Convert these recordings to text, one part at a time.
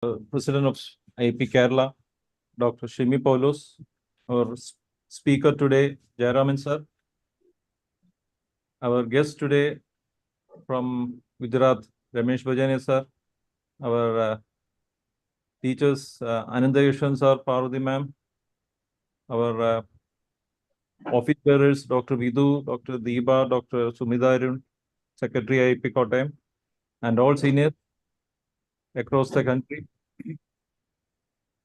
President of IAP Kerala, Dr. Shimi Paulos, our speaker today, Jayaraman sir. Our guest today from Gujarat, Ramesh Bhajania sir. Our teachers, Ananda Yashan sir, Parvati ma'am. Our office bearers, Dr. Vidhu, Dr. Deepa, Dr. Sumida Arun, Secretary IAP Kottayam, and all seniors across the country.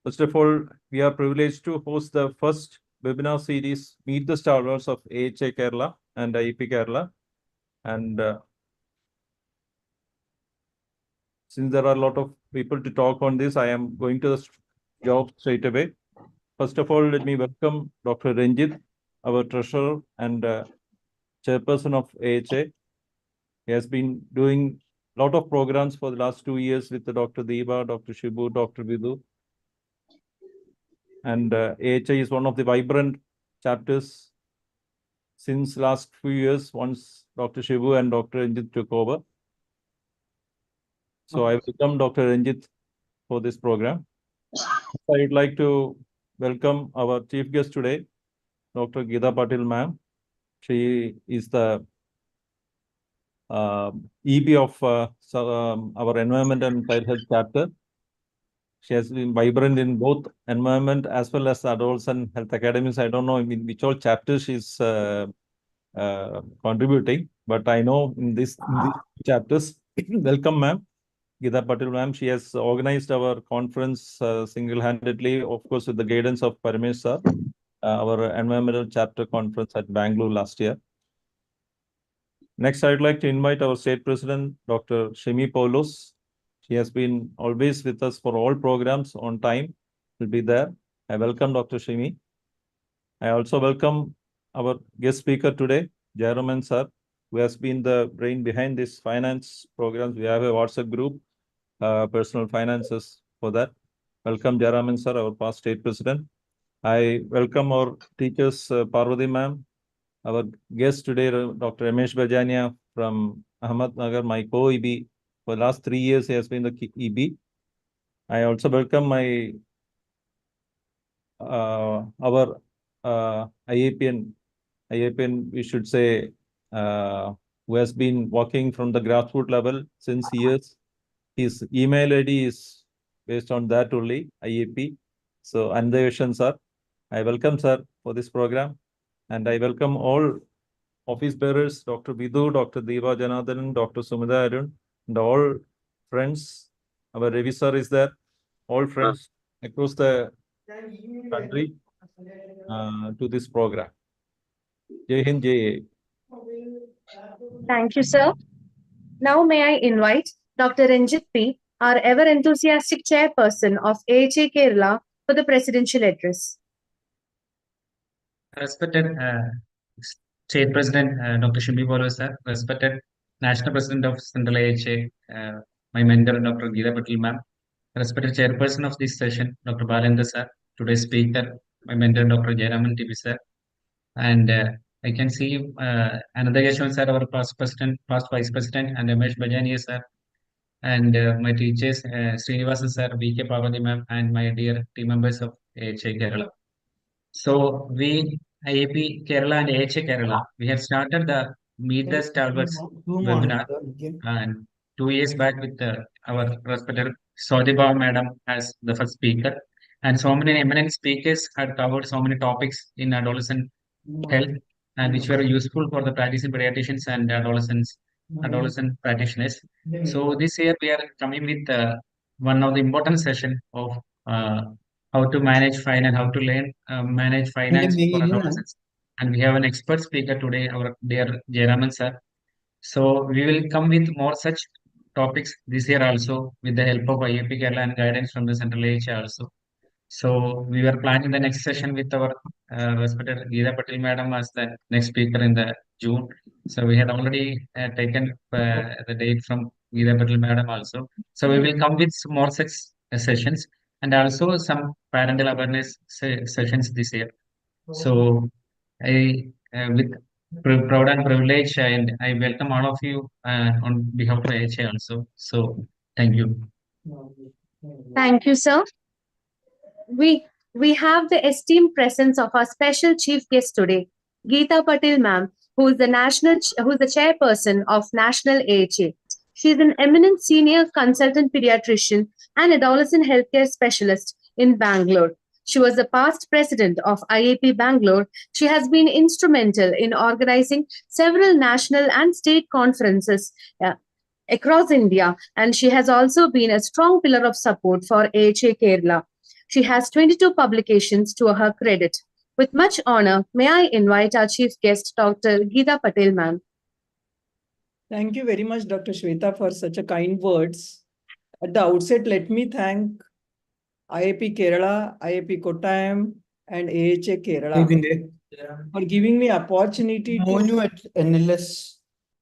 First of all, we are privileged to host the first webinar series, Meet the Stalwarts of AHA Kerala and IAP Kerala. And since there are a lot of people to talk on this, I am going to the job straight away. First of all, let me welcome Dr. Ranjit, our treasurer and chairperson of AHA. He has been doing a lot of programs for the last 2 years with Dr. Deepa, Dr. Shibu, Dr. Vidhu. And AHA is one of the vibrant chapters since last few years, once Dr. Shibu and Dr. Ranjit took over. So I welcome Dr. Ranjit for this program. I would like to welcome our chief guest today, Dr. Geeta Patil ma'am. She is the EB of our Environment and Child Health chapter. She has been vibrant in both environment as well as adolescent health academies. I don't know in which all chapters she's contributing, but I know in these chapters. Welcome, ma'am. Geeta Patil ma'am. She has organized our conference single-handedly, of course, with the guidance of Paramesh sir, our environmental chapter conference at Bangalore last year. Next, I'd like to invite our state president, Dr. Shimi Paulos. She has been always with us for all programs on time. Will be there. I welcome Dr. Shimi. I also welcome our guest speaker today, Jayaraman sir, who has been the brain behind this finance programs. We have a WhatsApp group, personal finances for that. Welcome Jayaraman sir, our past state president. I welcome our teachers, Parvati ma'am, our guest today, Dr. Ramesh Bhajania from Ahmednagar, my co-EB. For the last 3 years, he has been the EB. I also welcome my our IAPN, we should say, who has been working from the grassroots level since years. His email ID is based on that only, IAP. So, Ananda Yashan sir, I welcome sir for this program. And I welcome all office bearers, Dr. Vidhu, Dr. Deva Janardhan, Dr. Sumida Arun, and all friends. Our Ravi sir is there. All friends across the country to this program. Jai Hind, Jai. Thank you, sir. Now may I invite Dr. Ranjit P., our ever-enthusiastic chairperson of AHA Kerala, for the presidential address. Respected State President Dr. Shimbi Bolo sir, respected National President of Central AHA, my mentor Dr. Geeta Patil ma'am, respected Chairperson of this session Dr. Balendra sir, today's speaker, my mentor Dr. Jayaraman TP sir, and I can see Ananda Yashwan sir, our past president, past vice president, and Ramesh Bhajania sir, and my teachers Srinivasan sir, VK Parvati ma'am, and my dear team members of AHA Kerala. So we IAP Kerala and AHA Kerala, we have started the Meet the Stalwarts webinar and 2 years back with our respected Sodhiba madam as the first speaker. And so many eminent speakers had covered so many topics in adolescent health and which were useful for the practicing pediatricians and adolescent practitioners. So this year we are coming with one of the important session of how to manage finance, how to learn manage finance for adolescents. And we have an expert speaker today, our dear Jayaraman sir. So we will come with more such topics this year also with the help of IAP Kerala and guidance from the Central AHA also. So we were planning the next session with our respected Geeta Patil madam as the next speaker in the June. So we had already taken the date from Geeta Patil madam also. So we will come with some more such sessions and also some parental awareness sessions this year. So I with proud and privilege and I welcome all of you on behalf of AHA also. So thank you. Thank you, sir. We we have the esteemed presence of our special chief guest today, Geeta Patel ma'am, who is the chairperson of National AHA. She is an eminent senior consultant pediatrician and adolescent healthcare specialist in Bangalore. She was the past president of IAP Bangalore. She has been instrumental in organizing several national and state conferences across India, and she has also been a strong pillar of support for AHA Kerala. She has 22 publications to her credit. With much honor, may I invite our chief guest, Dr. Geeta Patel, ma'am. Thank you very much, Dr. Shweta, for such a kind words. At the outset, let me thank IAP Kerala, IAP Kottayam, and AHA Kerala for giving me opportunity to at NLS.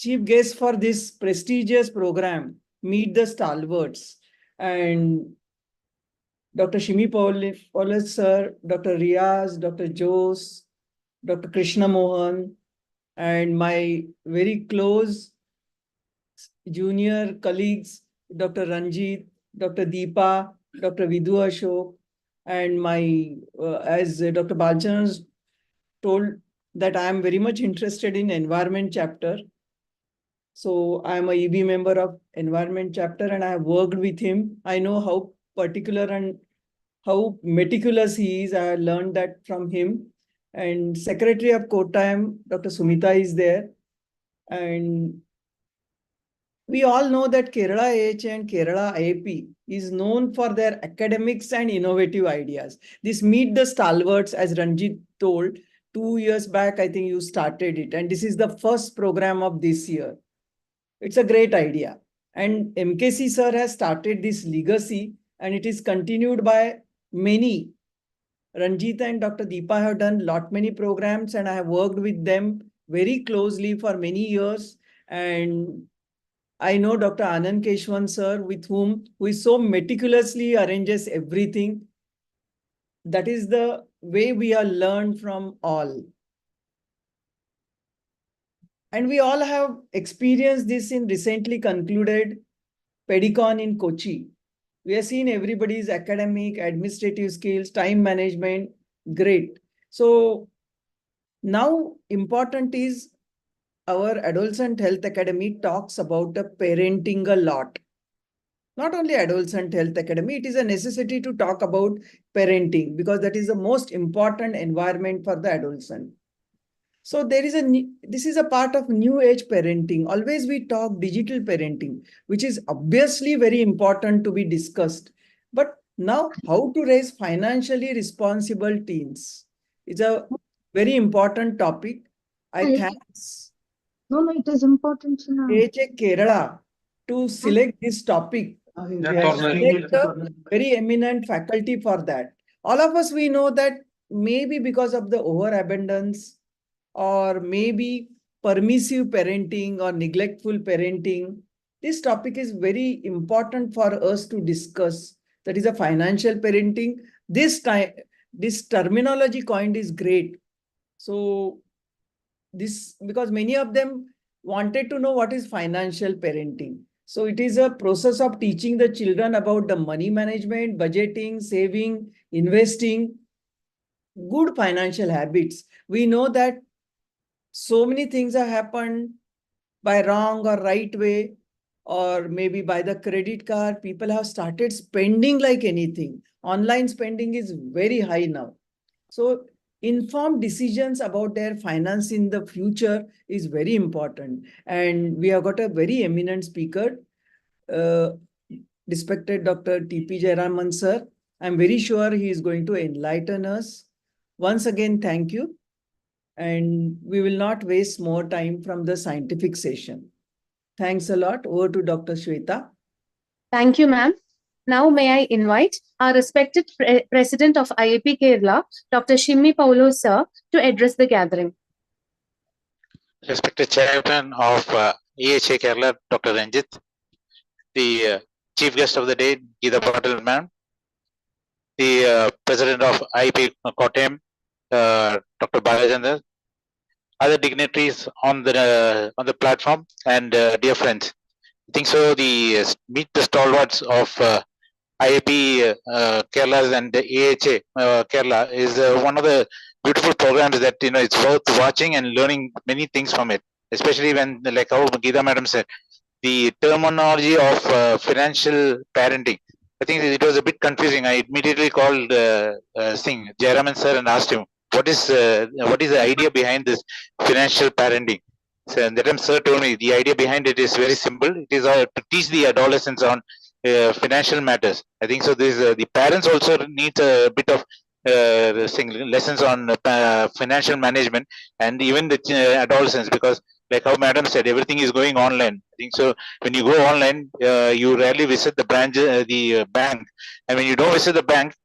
chief guest for this prestigious program, Meet the Stalwarts. And Dr. Shimi Paulus, sir, Dr. Riaz, Dr. Jose, Dr. Krishna Mohan, and my very close junior colleagues, Dr. Ranjit, Dr. Deepa, Dr. Vidhu Ashok, and my, as Dr. Balchandran told, that I am very much interested in environment chapter. So I am a EB member of environment chapter and I have worked with him. I know how particular and how meticulous he is. I learned that from him. And Secretary of Kottayam, Dr. Sumita is there. And we all know that Kerala AHA and Kerala IAP is known for their academics and innovative ideas. This Meet the Stalwarts, as Ranjit told, 2 years back, I think you started it. And this is the first program of this year. It's a great idea. And MKC sir has started this legacy and it is continued by many. Ranjit and Dr. Deepa have done many programs and I have worked with them very closely for many years. And I know Dr. Anand Keshwan sir, who is so meticulously arranges everything. That is the way we are learned from all. And we all have experienced this in recently concluded Pedicon in Kochi. We have seen everybody's academic, administrative skills, time management, great. So now important is our Adolescent Health Academy talks about the parenting a lot. Not only Adolescent Health Academy, it is a necessity to talk about parenting because that is the most important environment for the adolescent. So this is a part of new age parenting. Always we talk digital parenting, which is obviously very important to be discussed. But now how to raise financially responsible teens is a very important topic. I thanks No, it is important now. AHA Kerala to select this topic. Select a very eminent faculty for that. All of us, we know that maybe because of the overabundance or maybe permissive parenting or neglectful parenting, this topic is very important for us to discuss. That is a financial parenting. This terminology coined is great. So this, because many of them wanted to know what is financial parenting. So it is a process of teaching the children about the money management, budgeting, saving, investing, good financial habits. We know that so many things have happened by wrong or right way, or maybe by the credit card. People have started spending like anything. Online spending is very high now. So informed decisions about their finance in the future is very important. And we have got a very eminent speaker, respected Dr. T.P. Jayaraman sir. I'm very sure he is going to enlighten us. Once again, thank you. And we will not waste more time from the scientific session. Thanks a lot. Over to Dr. Shweta. Thank you, ma'am. Now, may I invite our respected President of IAP Kerala, Dr. Shimmi Paulo, sir, to address the gathering. Respected Chairman of AHA Kerala, Dr. Ranjit, the Chief Guest of the Day, Geeta Patel ma'am, the President of IAP Kottayam, Dr. Balachandran, other dignitaries on the platform, and dear friends. I think so. The Meet the Stalwarts of IAP Kerala and the AHA Kerala is one of the beautiful programs that it's worth watching and learning many things from it. Especially when, like how Geeta Madam said, the terminology of financial parenting. I think it was a bit confusing. I immediately called Singh Jayaraman sir and asked him what is the idea behind this financial parenting. So and that time sir told me the idea behind it is very simple. It is to teach the adolescents on financial matters. I think so. This the parents also need a bit of lessons on financial management, and even the adolescents, because like how madam said, everything is going online. I think so. When you go online, you rarely visit the branch, the bank, and when you don't visit the bank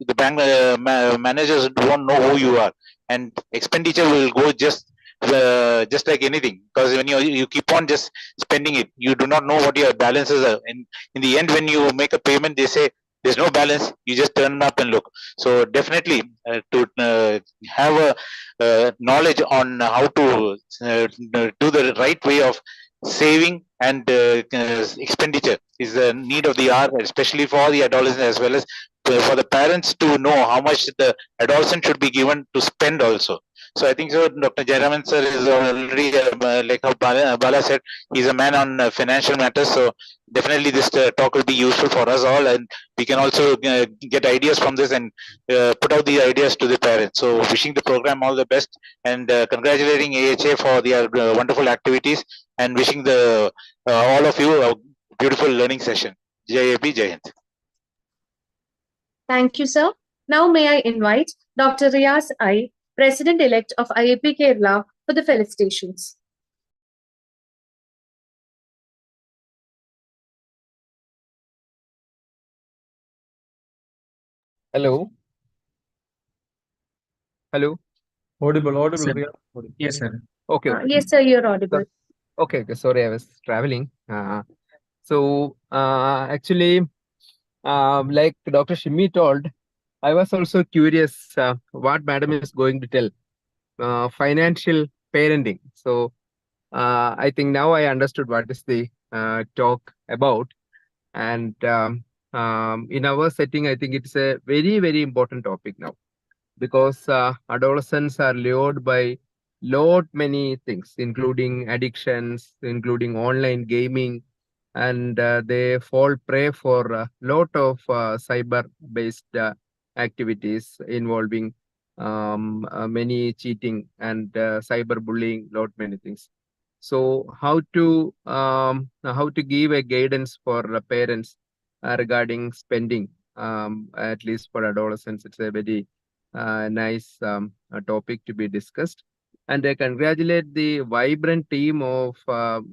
managers won't know who you are, and expenditure will go just like anything, because when you keep on just spending it, you do not know what your balances are. And in the end, when you make a payment, they say there's no balance. You just turn up and look. So definitely to have a knowledge on how to do the right way of saving and expenditure is the need of the hour, especially for the adolescents, as well as for the parents to know how much the adolescent should be given to spend also. So I think so. Dr. Jayaraman sir is already, like how Bala said, he's a man on financial matters. So definitely this talk will be useful for us all, and we can also get ideas from this and put out the ideas to the parents. So wishing the program all the best, and congratulating AHA for their wonderful activities, and wishing the all of you a beautiful learning session. Jai AP, Jai Hind. Thank you, sir. Now may I invite Dr. Riaz I, President-elect of IAP Kerala, for the felicitations. Hello. Hello. Audible. Sir. Riaz. Yes, sir. Okay. Yes, sir, you're audible. Okay. Sorry, I was traveling. Actually, like Dr. Shimi told, I was also curious what Madam is going to tell. Financial parenting. So I think now I understood what is the talk about. And in our setting, I think it's a very, very important topic now, because adolescents are lured by many things, including addictions, including online gaming, and they fall prey for a lot of cyber-based activities involving many cheating and cyberbullying, many things. So how to give a guidance for parents regarding spending, at least for adolescents, it's a very nice topic to be discussed. And I congratulate the vibrant team of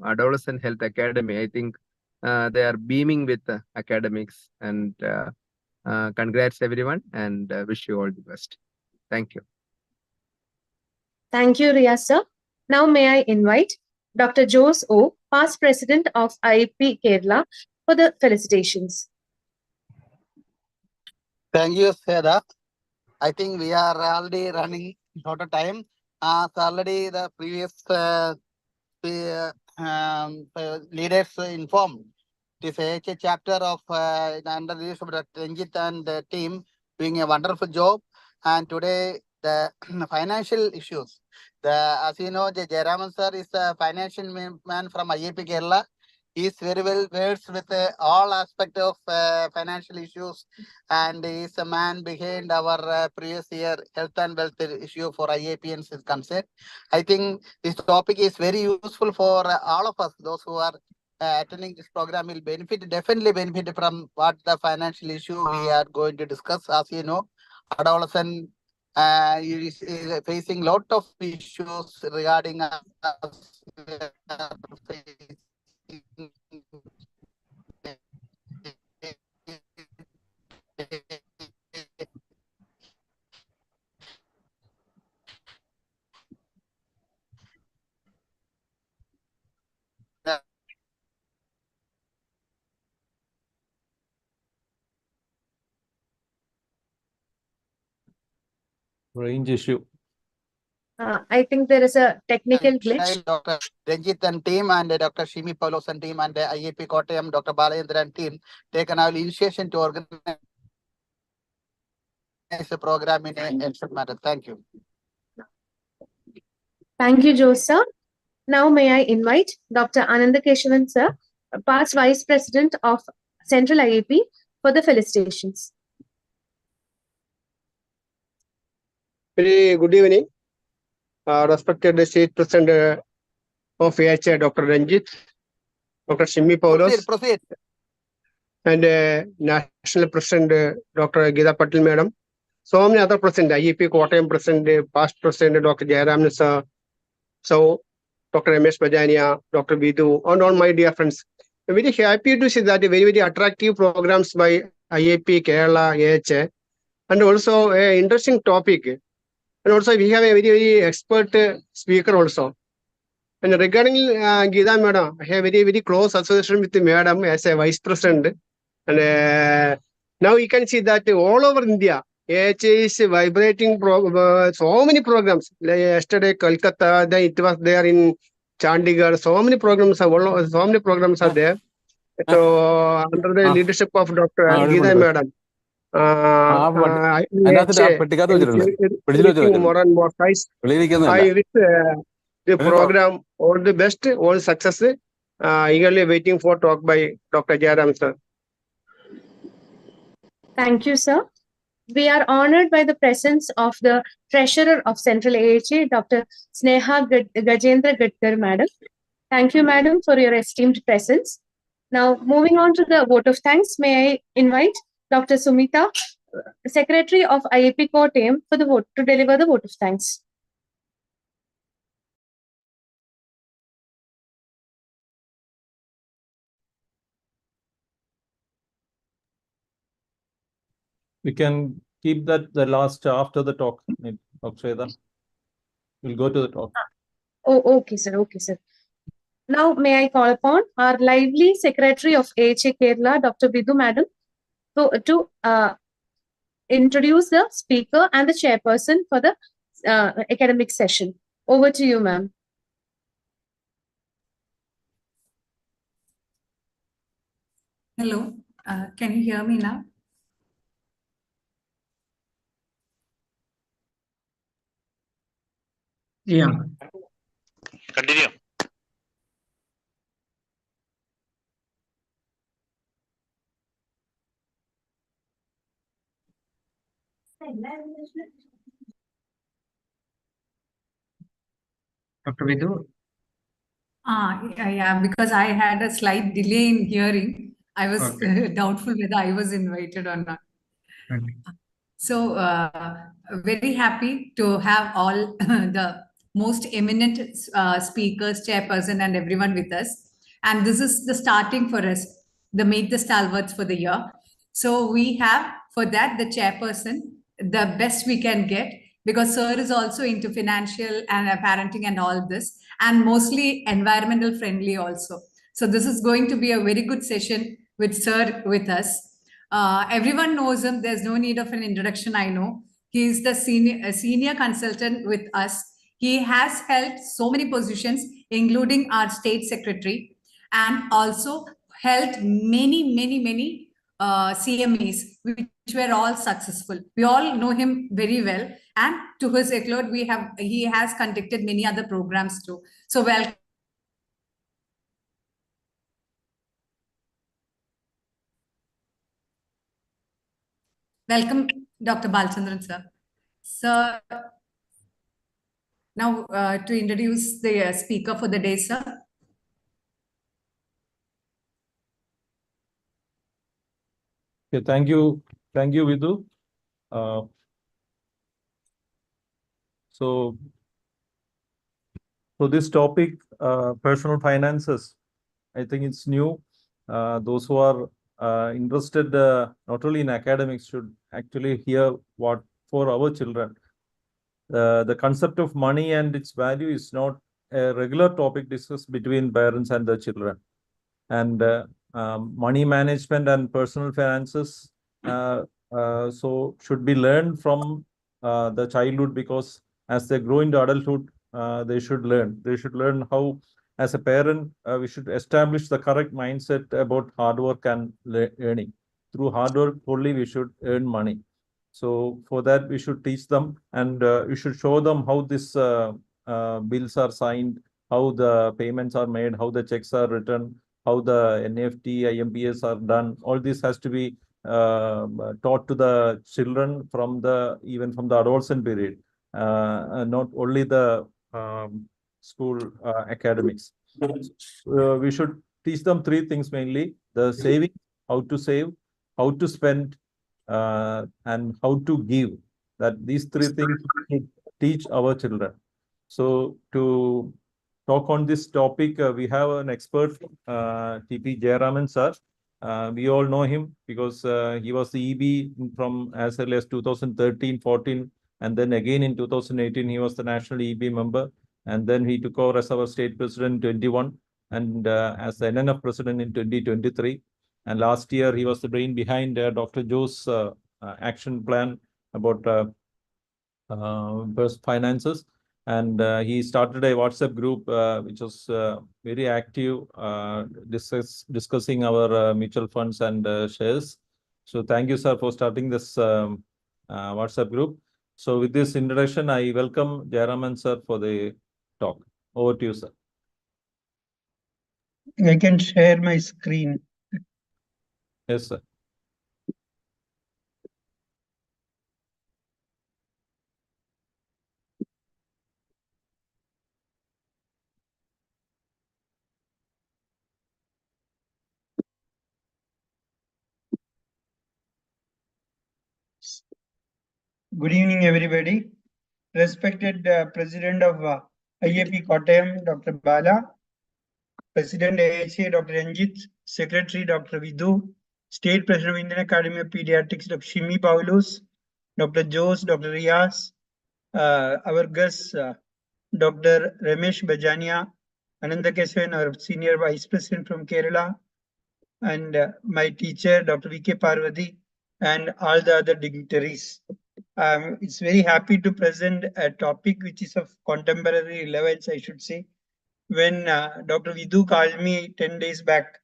Adolescent Health Academy. I think they are beaming with academics, and congrats everyone, and wish you all the best. Thank you. Thank you, Riaz, sir. Now may I invite Dr. Jose O, past President of IAP Kerala, for the felicitations. Thank you, Seda. I think we are already running out of time. As already the previous leaders informed, it is a chapter of under the leadership of Dr. Ranjit and the team doing a wonderful job. And today the financial issues. As you know, the Jayaraman sir is a financial man from IAP Kerala. He is very well versed with all aspects of financial issues, and he is a man behind our previous year health and wealth issue for IAPNs is concerned. I think this topic is very useful for all of us. Those who are attending this program will definitely benefit from what the financial issue we are going to discuss. As you know, adolescent is facing a lot of issues regarding us. Range issue. I think there is a technical glitch. Dr. Ranjit and team, and Dr. Shimi Paulos and team, and IAP Kottayam, Dr. Balayendra and team take an initiation to organize organize the program in a excellent manner. Thank you. Thank you, Joe, sir. Now may I invite Dr. Ananda Keshavan, sir, past Vice President of Central IAP, for the felicitations. Very good evening, respected State President of IAP, Dr. Ranjit, Dr. Shimmy Paulos, Proceed. and National President Dr. Geeta Patil Madam. So many other President, IAP Kottayam President, past President Dr. Jairam sir, so Dr. MS Bajania, Dr. Vidhu, and all my dear friends. I'm very happy to see that very attractive programs by IAP Kerala IAP, and also an interesting topic. And also we have a very expert speaker also. And regarding Geeta Madam, I have very close association with the Madam as a Vice President. And now you can see that all over India, AH is vibrating so many programs. Like yesterday, Kolkata, then it was there in Chandigarh. So many programs are there. So under the leadership of Dr. Geeta Madam, more and more size. I wish the program all the best, all success. Eagerly waiting for talk by Dr. Jairam sir. Thank you, sir. We are honored by the presence of the Treasurer of Central AHA, Dr. Sneha Gajendra Gadkar, Madam. Thank you, Madam, for your esteemed presence. Now, moving on to the vote of thanks, may I invite Dr. Sumita, Secretary of IAP Kottayam, for the vote to deliver the vote of thanks. We can keep that the last after the talk, Akshayda. We'll go to the talk. Oh, okay, sir. Okay, sir. Now, may I call upon our lively Secretary of AHA Kerala, Dr. Vidhu, Madam, to introduce the speaker and the chairperson for the academic session. Over to you, ma'am. Hello, can you hear me now? Yeah. Continue. Dr. Vidhu? Yeah, because I had a slight delay in hearing. I was doubtful whether I was invited or not. Okay. So, very happy to have all the most eminent speakers, chairperson, and everyone with us. And this is the starting for us, the Meet the Stalwarts for the year. So we have, for that, the chairperson, the best we can get, because sir is also into financial and parenting and all this, and mostly environmental friendly also. So this is going to be a very good session with sir with us. Everyone knows him. There's no need of an introduction, I know. He's the senior consultant with us. He has held so many positions, including our state secretary, and also held many CMEs, which were all successful. We all know him very well. And to his acclaim, he has conducted many other programs too. So welcome. Welcome, Dr. Balchandran, sir. Sir, now to introduce the speaker for the day, sir. Okay, thank you, Vidhu. So this topic, personal finances, I think it's new. Those who are interested not only in academics should actually hear what for our children. The concept of money and its value is not a regular topic discussed between parents and their children. And money management and personal finances so should be learned from the childhood, because as they grow into adulthood, they should learn. They should learn how, as a parent, we should establish the correct mindset about hard work and earning. Through hard work only we should earn money. So for that, we should teach them, and you should show them how this bills are signed, how the payments are made, how the checks are written, how the NEFT, IMPS are done. All this has to be taught to the children from even from the adolescent period, not only the school academics. We should teach them three things mainly: the saving, how to save, how to spend, and how to give. That these three things we should teach our children. So to talk on this topic, we have an expert, TP Jayaraman sir. We all know him because he was the EB from as early as 2013-14, and then again in 2018 he was the national EB member, and then he took over as our state president in 21, and as the NNF president in 2023. And last year he was the brain behind Dr. Joe's action plan about finances. And he started a WhatsApp group which was very active, discussing our mutual funds and shares. So thank you, sir, for starting this WhatsApp group. So with this introduction, I welcome Jayaraman sir for the talk. Over to you, sir. I can share my screen. Yes, sir. Good evening, everybody. Respected President of IAP Kottayam, Dr. Bala, President AHA, Dr. Ranjit, Secretary, Dr. Vidhu, State President of Indian Academy of Pediatrics, Dr. Shimi Paulus, Dr. Jose, Dr. Riaz, our guests, Dr. Ramesh Bajania, Ananda Keswan, our Senior Vice President from Kerala, and my teacher, Dr. V.K. Parvati, and all the other dignitaries. It's very happy to present a topic which is of contemporary relevance, I should say. When Dr. Vidhu called me 10 days back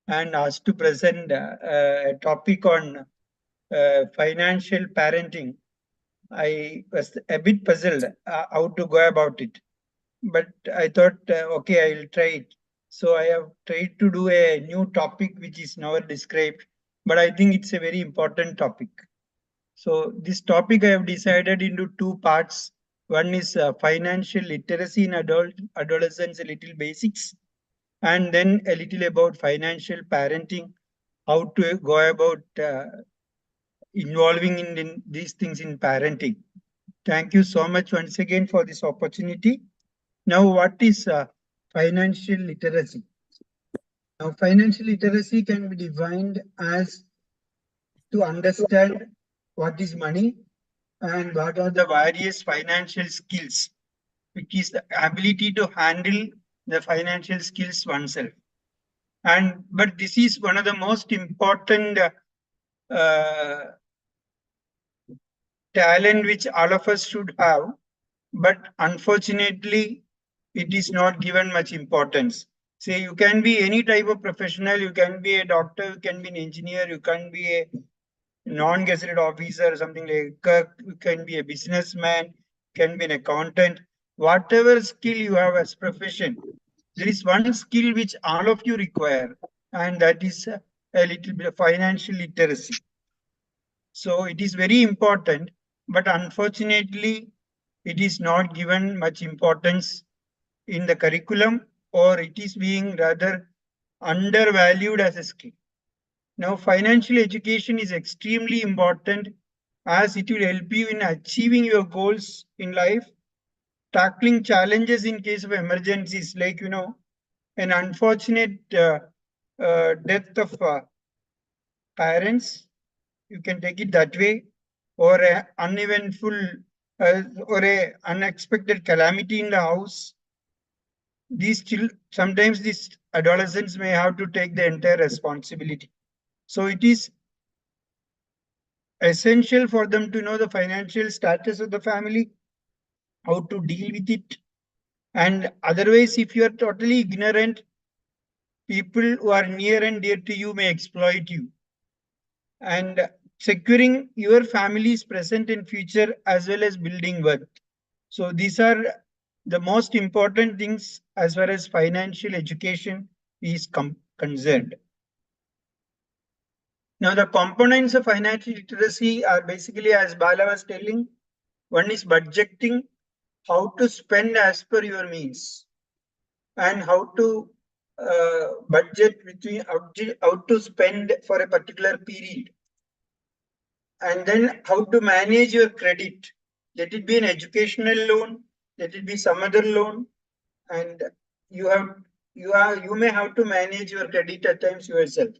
and asked to present a topic on financial parenting, I was a bit puzzled how to go about it. But I thought, okay, I'll try it. So I have tried to do a new topic which is never described, but I think it's a very important topic. So this topic I have decided into two parts. One is financial literacy in adolescents, a little basics, and then a little about financial parenting, how to go about involving in these things in parenting. Thank you so much once again for this opportunity. Now, what is financial literacy? Now, financial literacy can be defined as to understand what is money and what are the various financial skills, which is the ability to handle the financial skills oneself. But this is one of the most important talent which all of us should have, but unfortunately, it is not given much importance. Say you can be any type of professional, you can be a doctor, you can be an engineer, you can be a non-gazetted officer or something like clerk, you can be a businessman, can be an accountant, whatever skill you have as profession, there is one skill which all of you require, and that is a little bit of financial literacy. So it is very important, but unfortunately, it is not given much importance in the curriculum, or it is being rather undervalued as a skill. Now, financial education is extremely important as it will help you in achieving your goals in life, tackling challenges in case of emergencies, like, an unfortunate death of parents, you can take it that way, or a uneventful or a unexpected calamity in the house. Sometimes these adolescents may have to take the entire responsibility. So it is essential for them to know the financial status of the family, how to deal with it. And otherwise, if you are totally ignorant, people who are near and dear to you may exploit you. And securing your family's present and future as well as building wealth. So these are the most important things as far as financial education is concerned. Now, the components of financial literacy are basically, as Bala was telling, one is budgeting, how to spend as per your means, and how to budget between how to spend for a particular period, and then how to manage your credit. Let it be an educational loan, let it be some other loan, and you may have to manage your credit at times yourself.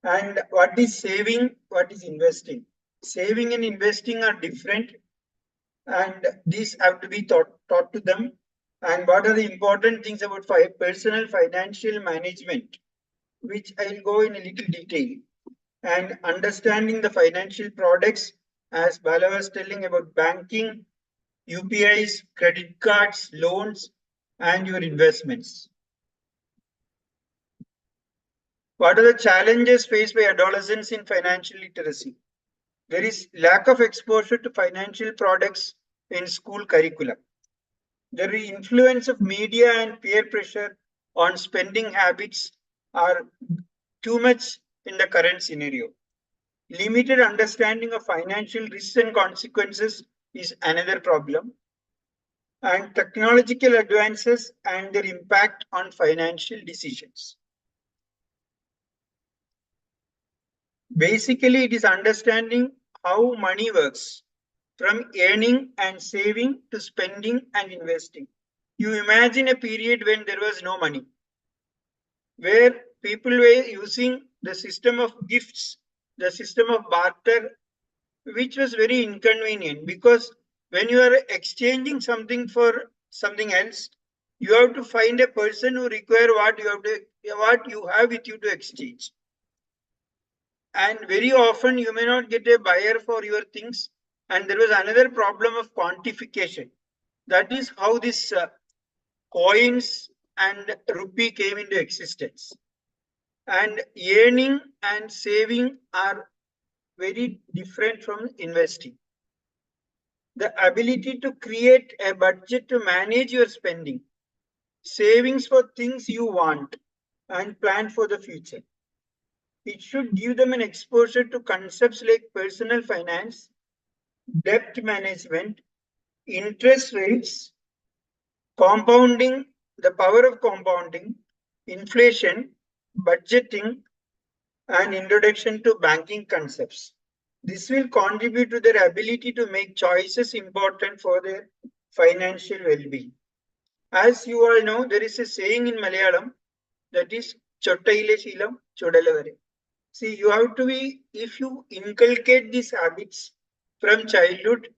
And what is saving, what is investing? Saving and investing are different, and these have to be taught to them. And what are the important things about personal financial management, which I'll go in a little detail. And understanding the financial products, as Bala was telling about banking, UPIs, credit cards, loans, and your investments. What are the challenges faced by adolescents in financial literacy? There is lack of exposure to financial products in school curriculum. The influence of media and peer pressure on spending habits are too much in the current scenario. Limited understanding of financial risks and consequences is another problem. And technological advances and their impact on financial decisions. Basically, it is understanding how money works, from earning and saving to spending and investing. You imagine a period when there was no money, where people were using the system of gifts, the system of barter, which was very inconvenient, because when you are exchanging something for something else, you have to find a person who require what you have with you to exchange. And very often you may not get a buyer for your things. And there was another problem of quantification. That is how this coins and rupee came into existence. And earning and saving are very different from investing. The ability to create a budget to manage your spending, savings for things you want, and plan for the future. It should give them an exposure to concepts like personal finance, debt management, interest rates, compounding, the power of compounding, inflation, budgeting, and introduction to banking concepts. This will contribute to their ability to make choices important for their financial well-being. As you all know, there is a saying in Malayalam that is Chottaile Sheelam Chodalavare. See, you have to be, if you inculcate these habits from childhood,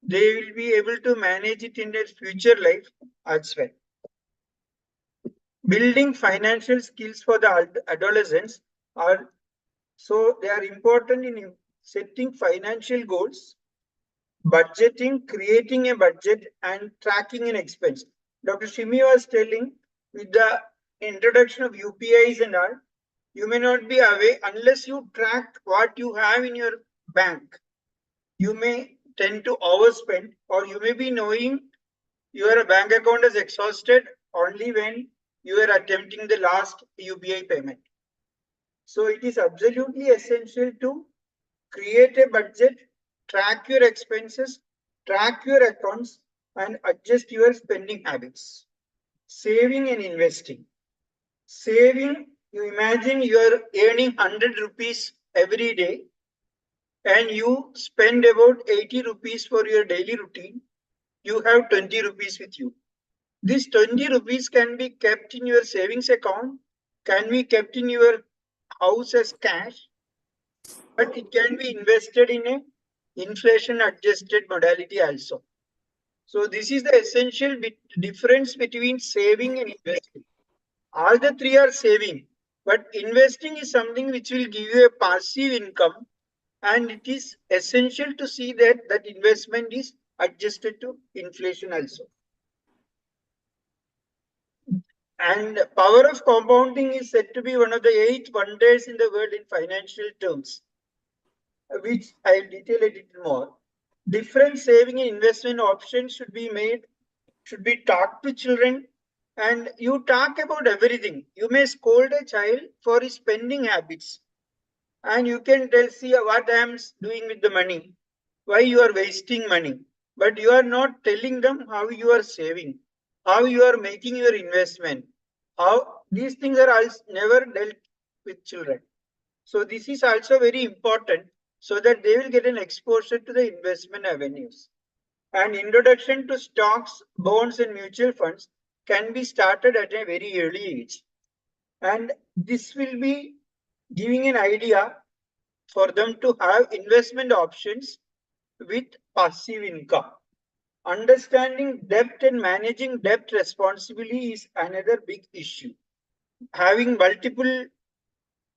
they will be able to manage it in their future life as well. Building financial skills for the adolescents are, so they are important in setting financial goals, budgeting, creating a budget, and tracking an expense. Dr. Shimi was telling, with the introduction of UPIs and all, you may not be away unless you track what you have in your bank. You may tend to overspend, or you may be knowing your bank account is exhausted only when you are attempting the last UPI payment. So it is absolutely essential to create a budget, track your expenses, track your accounts, and adjust your spending habits. Saving and investing. Saving, you imagine you are earning 100 rupees every day and you spend about 80 rupees for your daily routine. You have 20 rupees with you. This 20 rupees can be kept in your savings account, can be kept in your house as cash, but it can be invested in a inflation adjusted modality also. So this is the essential difference between saving and investing. All the three are saving, but investing is something which will give you a passive income, and it is essential to see that that investment is adjusted to inflation also. And power of compounding is said to be one of the 8 wonders in the world in financial terms. which I'll detail a little more. Different saving and investment options should be made, should be taught to children, and you talk about everything. You may scold a child for his spending habits, and you can tell, see what I am doing with the money, why you are wasting money, but you are not telling them how you are saving, how you are making your investment, how these things are also never dealt with children. So this is also very important so that they will get an exposure to the investment avenues. And introduction to stocks, bonds, and mutual funds can be started at a very early age. And this will be giving an idea for them to have investment options with passive income. Understanding debt and managing debt responsibly is another big issue. Having multiple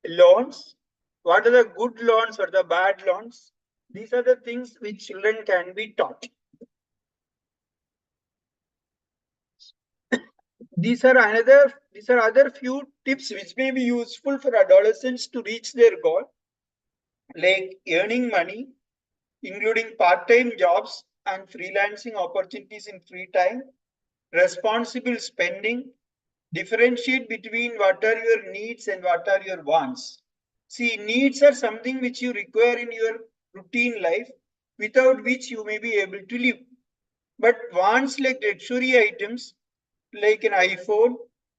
loans, what are the good loans or the bad loans? These are the things which children can be taught. These are other few tips which may be useful for adolescents to reach their goal, like earning money, including part-time jobs and freelancing opportunities in free time, responsible spending, differentiate between what are your needs and what are your wants. See, needs are something which you require in your routine life, without which you may be able to live. But wants, like luxury items, like an iPhone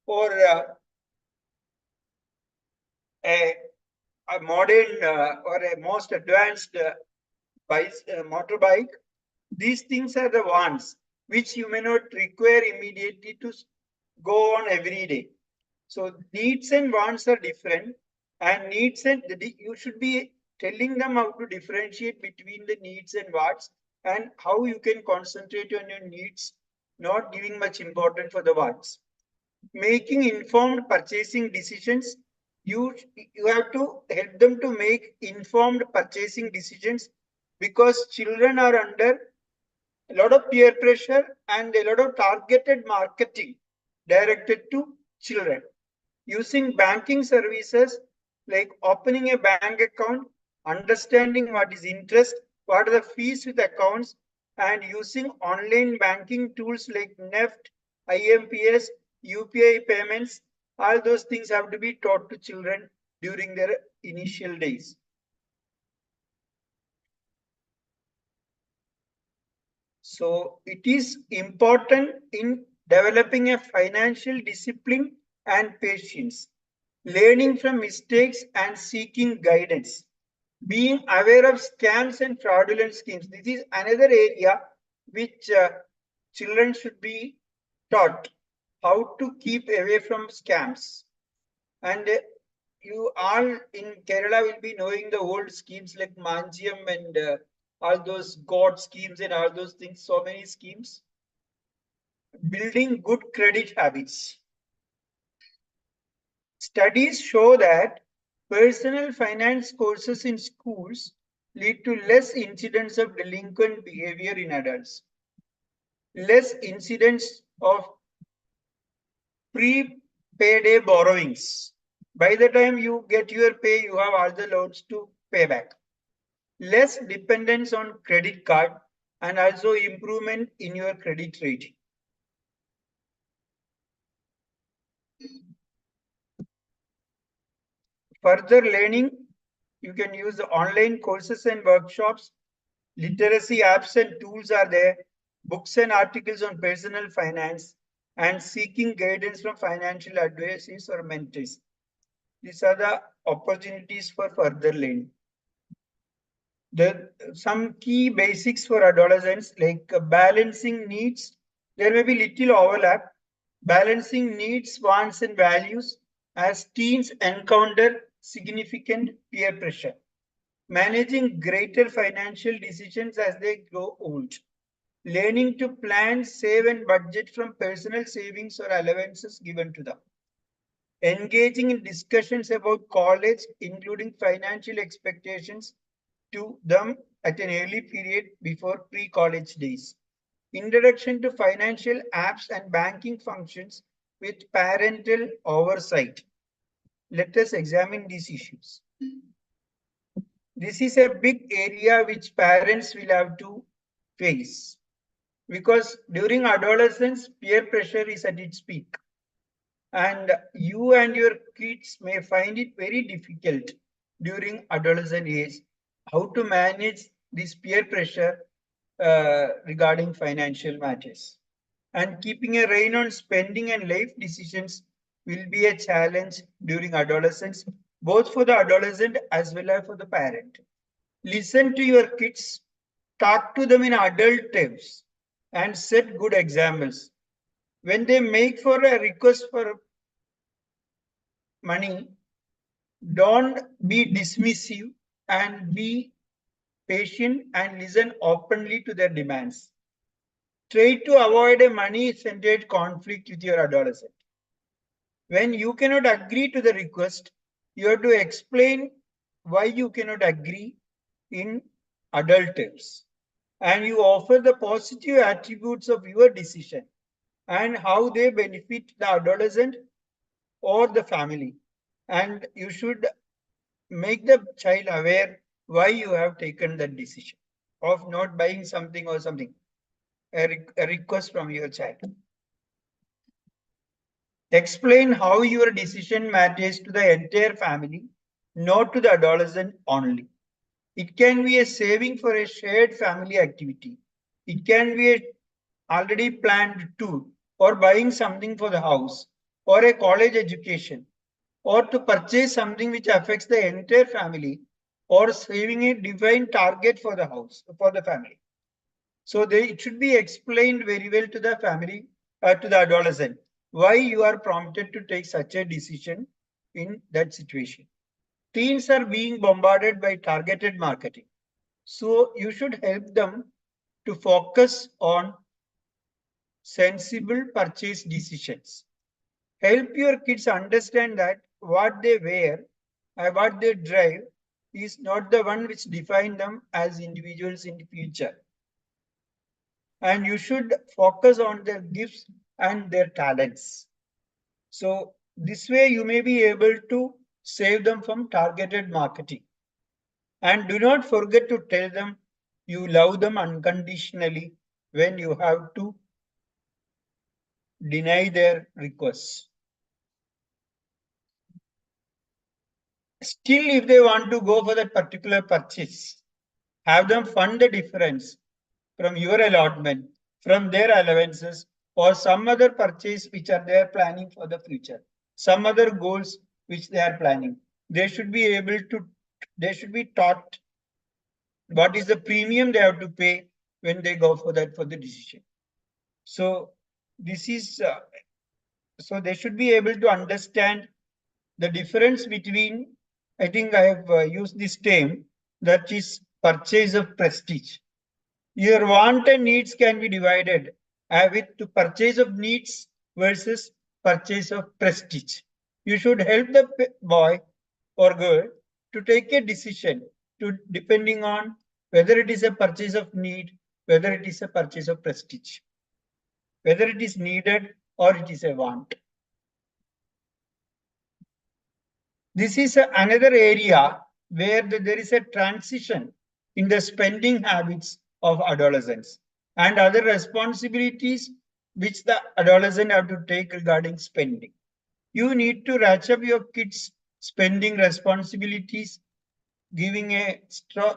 or a modern or a most advanced motorbike, these things are the wants which you may not require immediately to go on every day. So needs and wants are different, and needs and you should be telling them how to differentiate between the needs and wants, and how you can concentrate on your needs, not giving much importance for the wants. Making informed purchasing decisions. You have to help them to make informed purchasing decisions, because children are under a lot of peer pressure and a lot of targeted marketing directed to children. Using banking services like opening a bank account, understanding what is interest, what are the fees with accounts, and using online banking tools like NEFT, IMPS, UPI payments, all those things have to be taught to children during their initial days. So it is important in developing a financial discipline and patience, learning from mistakes and seeking guidance, being aware of scams and fraudulent schemes. This is another area which children should be taught how to keep away from scams. And you all in Kerala will be knowing the old schemes like Manjiam and all those God schemes and all those things, so many schemes. Building good credit habits. Studies show that personal finance courses in schools lead to less incidents of delinquent behavior in adults, less incidents of pre-payday borrowings. By the time you get your pay, you have all the loans to pay back. Less dependence on credit card, and also improvement in your credit rating. Further learning, you can use the online courses and workshops. Literacy apps and tools are there. Books and articles on personal finance, and seeking guidance from financial advisors or mentors. These are the opportunities for further learning. Some key basics for adolescents, like balancing needs. There may be little overlap. Balancing needs, wants, and values as teens encounter significant peer pressure. Managing greater financial decisions as they grow old. Learning to plan, save, and budget from personal savings or allowances given to them. Engaging in discussions about college, including financial expectations to them at an early period before pre-college days. Introduction to financial apps and banking functions with parental oversight. Let us examine these issues. This is a big area which parents will have to face, because during adolescence, peer pressure is at its peak. And you and your kids may find it very difficult during adolescent age how to manage this peer pressure regarding financial matters. And keeping a rein on spending and life decisions will be a challenge during adolescence, both for the adolescent as well as for the parent. Listen to your kids, talk to them in adult terms, and set good examples. When they make for a request for money, don't be dismissive and be patient and listen openly to their demands. Try to avoid a money-centered conflict with your adolescent. When you cannot agree to the request, you have to explain why you cannot agree in adult terms. And you offer the positive attributes of your decision and how they benefit the adolescent or the family. And you should make the child aware why you have taken that decision of not buying something or something, a request from your child. Explain how your decision matters to the entire family, not to the adolescent only. It can be a saving for a shared family activity. It can be a already planned tour, or buying something for the house, or a college education, or to purchase something which affects the entire family, or saving a defined target for the house, for the family. So it should be explained very well to the family, to the adolescent, why you are prompted to take such a decision in that situation. Teens are being bombarded by targeted marketing. So you should help them to focus on sensible purchase decisions. Help your kids understand that what they wear and what they drive is not the one which define them as individuals in the future. And you should focus on their gifts and their talents. So this way you may be able to save them from targeted marketing. And do not forget to tell them you love them unconditionally when you have to deny their requests. Still, if they want to go for that particular purchase, have them fund the difference from your allotment, from their allowances, or some other purchase which are they are planning for the future, some other goals which they are planning. They should be able to, they should be taught what is the premium they have to pay when they go for that, for the decision. So this is, so they should be able to understand the difference between, I think I have used this term, that is purchase of prestige. Your want and needs can be divided with the purchase of needs versus purchase of prestige. You should help the boy or girl to take a decision to depending on whether it is a purchase of need, whether it is a purchase of prestige, whether it is needed or it is a want. This is another area where there is a transition in the spending habits of adolescents and other responsibilities which the adolescent have to take regarding spending. You need to ratchet up your kids' spending responsibilities, giving a straw.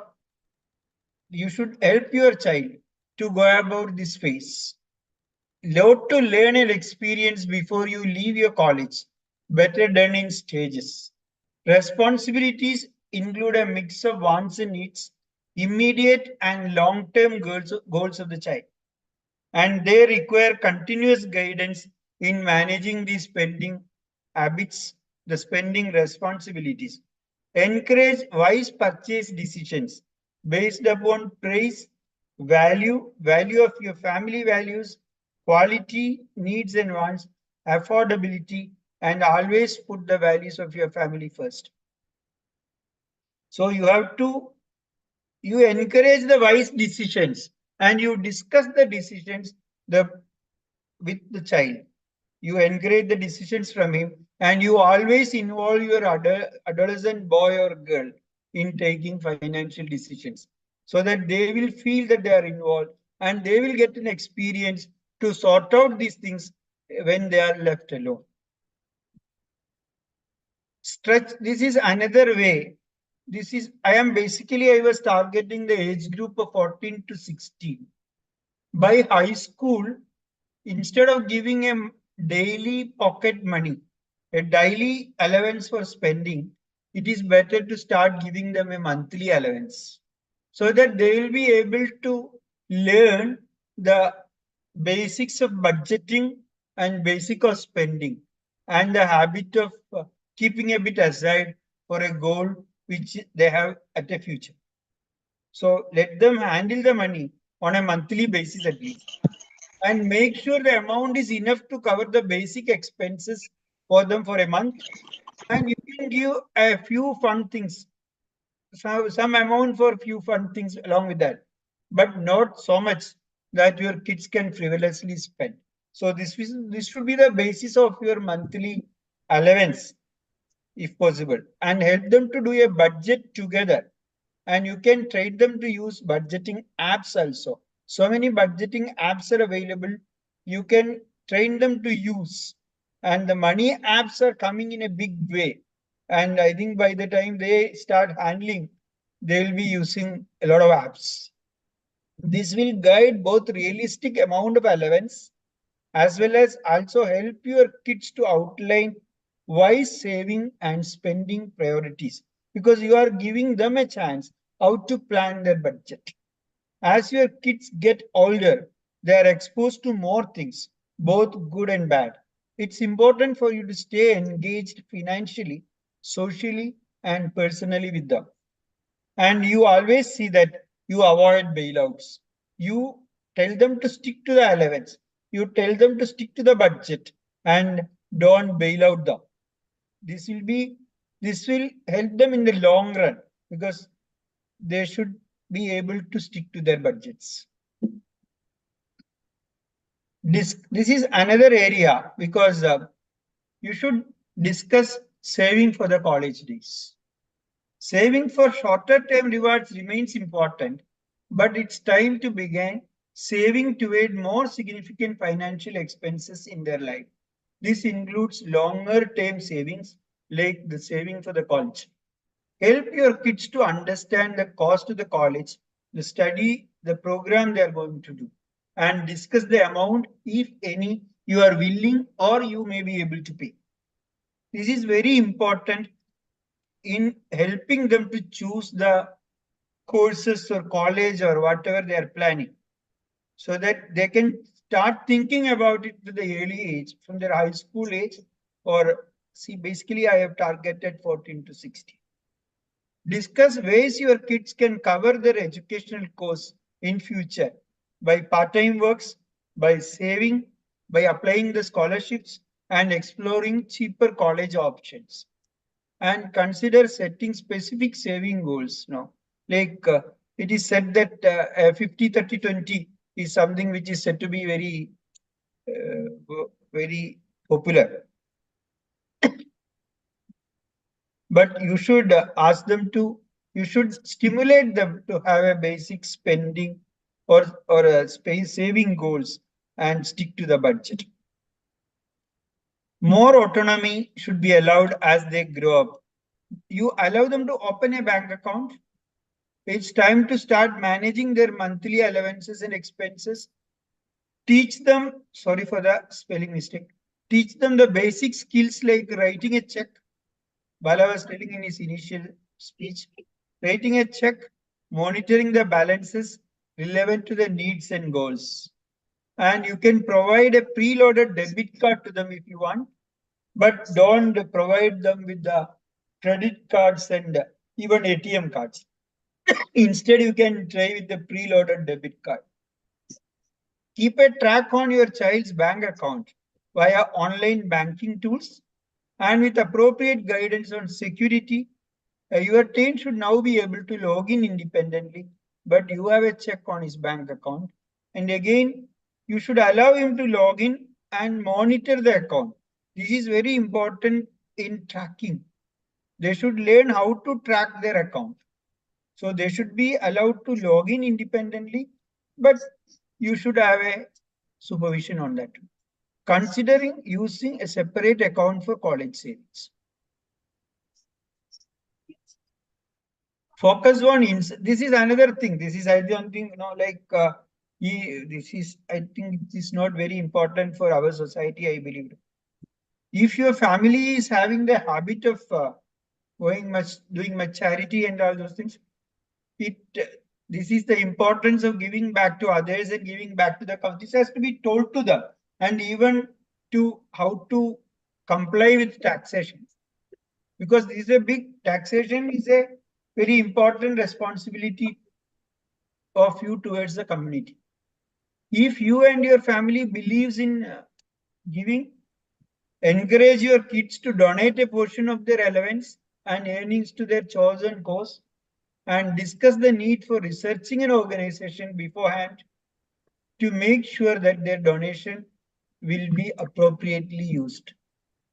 You should help your child to go about this phase. Lot to learn and experience before you leave your college, better done in stages. Responsibilities include a mix of wants and needs, immediate and long-term goals of the child, and they require continuous guidance in managing the spending habits, the spending responsibilities. Encourage wise purchase decisions based upon price, value of your family values, quality, needs and wants, affordability, and always put the values of your family first. So you have to, you encourage the wise decisions and you discuss the decisions with the child. You encourage the decisions from him and you always involve your adolescent boy or girl in taking financial decisions, so that they will feel that they are involved and they will get an experience to sort out these things when they are left alone. Stretch, this is another way. I was targeting the age group of 14 to 16. By high school, instead of giving a daily pocket money, a daily allowance for spending, it is better to start giving them a monthly allowance, so that they will be able to learn the basics of budgeting and basic of spending, and the habit of keeping a bit aside for a goal which they have at a future. So let them handle the money on a monthly basis at least, and make sure the amount is enough to cover the basic expenses for them for a month. And you can give a few fun things, some amount for few fun things along with that, but not so much that your kids can frivolously spend. So this should be the basis of your monthly allowance, if possible, and help them to do a budget together. And you can train them to use budgeting apps also. So many budgeting apps are available. You can train them to use, and the money apps are coming in a big way. And I think by the time they start handling, they will be using a lot of apps. This will guide both realistic amount of allowance as well as also help your kids to outline wise saving and spending priorities, because you are giving them a chance how to plan their budget. As your kids get older, they are exposed to more things, both good and bad. It's important for you to stay engaged financially, socially, and personally with them. And you always see that you avoid bailouts. You tell them to stick to the allowance. You tell them to stick to the budget and don't bail out them. This will help them in the long run, because they should be able to stick to their budgets. This is another area, because you should discuss saving for the college days. Saving for shorter term rewards remains important, but it's time to begin saving toward more significant financial expenses in their life. This includes longer term savings, like the saving for the college. Help your kids to understand the cost of the college, the study, the program they are going to do, and discuss the amount, if any, you are willing or you may be able to pay. This is very important in helping them to choose the courses or college or whatever they are planning, so that they can start thinking about it to the early age, from their high school age, or basically I have targeted 14 to 16. Discuss ways your kids can cover their educational costs in future by part-time works, by saving, by applying the scholarships, and exploring cheaper college options. And consider setting specific saving goals now. Like it is said that 50, 30, 20 is something which is said to be very popular. But you should you should stimulate them to have a basic spending or a space saving goals and stick to the budget. More autonomy should be allowed as they grow up. You allow them to open a bank account. It's time to start managing their monthly allowances and expenses. Teach them, sorry for the spelling mistake, teach them the basic skills like writing a check. Bala was telling in his initial speech, writing a check, monitoring the balances relevant to the needs and goals. And you can provide a preloaded debit card to them if you want, but don't provide them with the credit cards and even ATM cards. Instead, you can try with the preloaded debit card. Keep a track on your child's bank account via online banking tools, and with appropriate guidance on security. Your teen should now be able to log in independently, but you have a check on his bank account. And again, you should allow him to log in and monitor the account. This is very important in tracking. They should learn how to track their account. So they should be allowed to log in independently, but you should have a supervision on that. Considering using a separate account for college savings. Focus on this is another thing. This is I don't think this is I think it is not very important for our society. I believe. If your family is having the habit of doing much charity and all those things, this is the importance of giving back to others and giving back to the country. This has to be told to them, and even to how to comply with taxation, because this is a big taxation is a very important responsibility of you towards the community. If you and your family believes in giving, encourage your kids to donate a portion of their allowance and earnings to their chosen cause, and discuss the need for researching an organization beforehand to make sure that their donation will be appropriately used.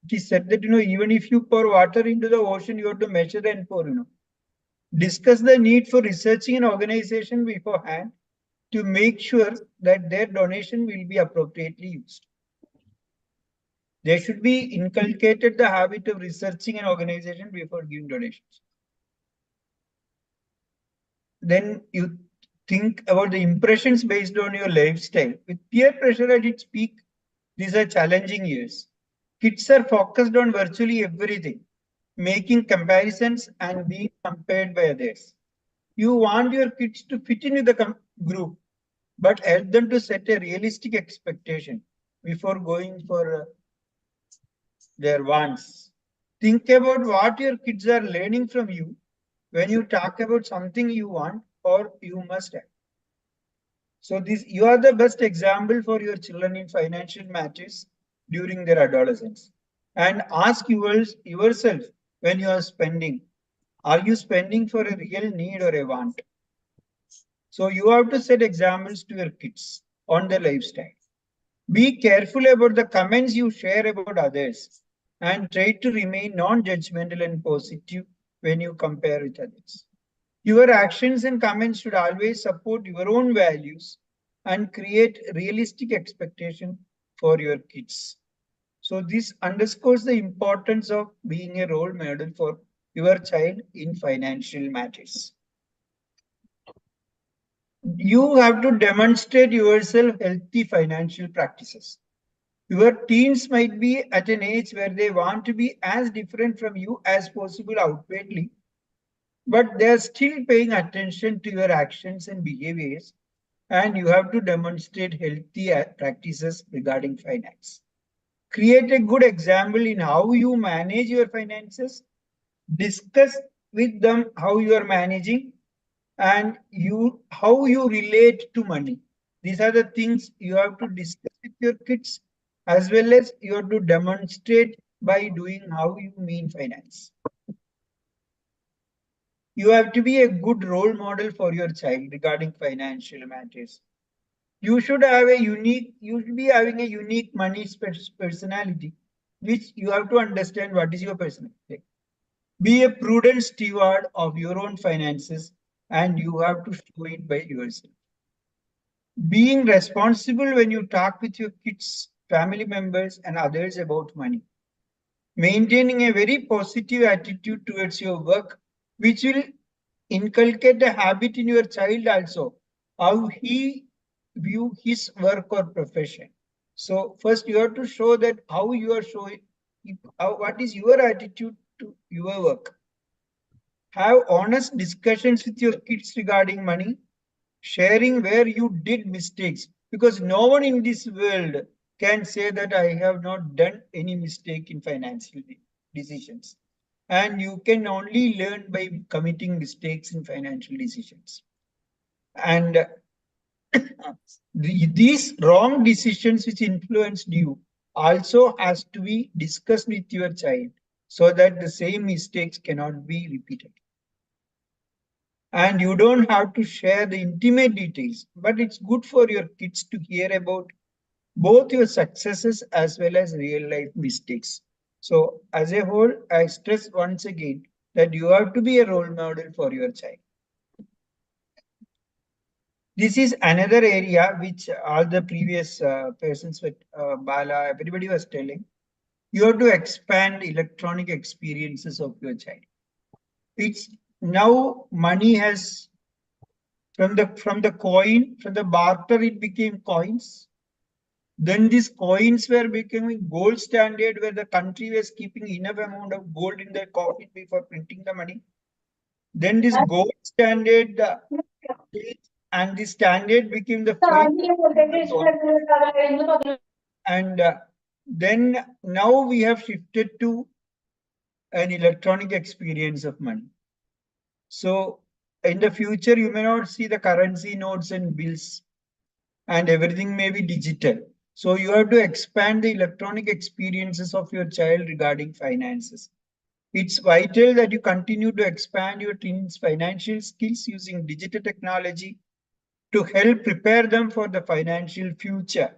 It is said that even if you pour water into the ocean, you have to measure and pour. Discuss the need for researching an organization beforehand to make sure that their donation will be appropriately used. They should be inculcated the habit of researching an organization before giving donations. Then you think about the impressions based on your lifestyle. With peer pressure at its peak, these are challenging years. Kids are focused on virtually everything, making comparisons and being compared by others. You want your kids to fit in with the group, but help them to set a realistic expectation before going for their wants. Think about what your kids are learning from you when you talk about something you want or you must have. So you are the best example for your children in financial matters during their adolescence. And ask yourself when you are spending, are you spending for a real need or a want? So you have to set examples to your kids on their lifestyle. Be careful about the comments you share about others and try to remain non-judgmental and positive when you compare with others. Your actions and comments should always support your own values and create realistic expectation for your kids. So this underscores the importance of being a role model for your child in financial matters. You have to demonstrate yourself healthy financial practices. Your teens might be at an age where they want to be as different from you as possible outwardly, but they are still paying attention to your actions and behaviors, and you have to demonstrate healthy practices regarding finance. Create a good example in how you manage your finances. Discuss with them how you are managing and how you relate to money. These are the things you have to discuss with your kids, as well as you have to demonstrate by doing how you mean finance. You have to be a good role model for your child regarding financial matters. You should be having a unique money personality, which you have to understand what is your personality. Be a prudent steward of your own finances, and you have to show it by yourself. Being responsible when you talk with your kids, family members, and others about money. Maintaining a very positive attitude towards your work, which will inculcate a habit in your child also, how he view his work or profession. So first you have to show that how you are showing, what is your attitude to your work. Have honest discussions with your kids regarding money, sharing where you did mistakes, because no one in this world can say that I have not done any mistake in financial decisions. And you can only learn by committing mistakes in financial decisions. And these wrong decisions which influenced you also has to be discussed with your child so that the same mistakes cannot be repeated. And you don't have to share the intimate details, but it's good for your kids to hear about both your successes as well as real life mistakes. So as a whole, I stress once again, that you have to be a role model for your child. This is another area which all the previous persons with Bala, everybody was telling. You have to expand electronic experiences of your child. It's now money has from the barter it became coins. Then these coins were becoming gold standard, where the country was keeping enough amount of gold in their coffin before printing the money. Then this gold standard and the standard became the fake. And then now we have shifted to an electronic experience of money. So in the future, you may not see the currency notes and bills, and everything may be digital. So you have to expand the electronic experiences of your child regarding finances. It's vital that you continue to expand your teens' financial skills using digital technology to help prepare them for the financial future.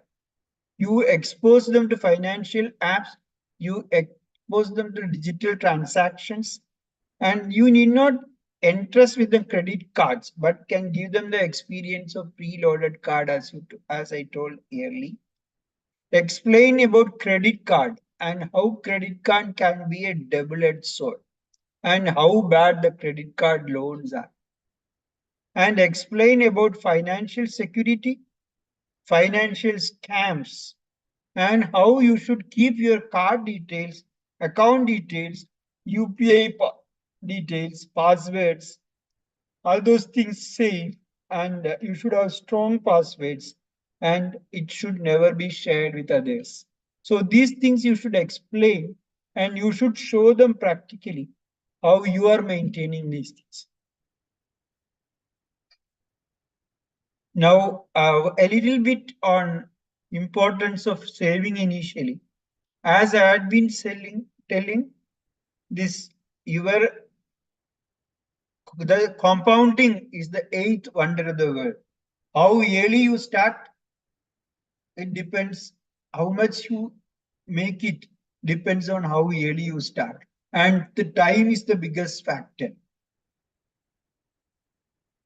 You expose them to financial apps, you expose them to digital transactions, and you need not entrust with the credit cards, but can give them the experience of preloaded card as I told earlier. Explain about credit card and how credit card can be a double-edged sword and how bad the credit card loans are. And explain about financial security, financial scams, and how you should keep your card details, account details, UPI details, passwords, all those things safe, and you should have strong passwords, and it should never be shared with others. So these things you should explain, and you should show them practically how you are maintaining these things. Now, a little bit on importance of saving initially. As I had been telling this, the compounding is the eighth wonder of the world. How early you start, it depends. How much you make it depends on how early you start. And the time is the biggest factor.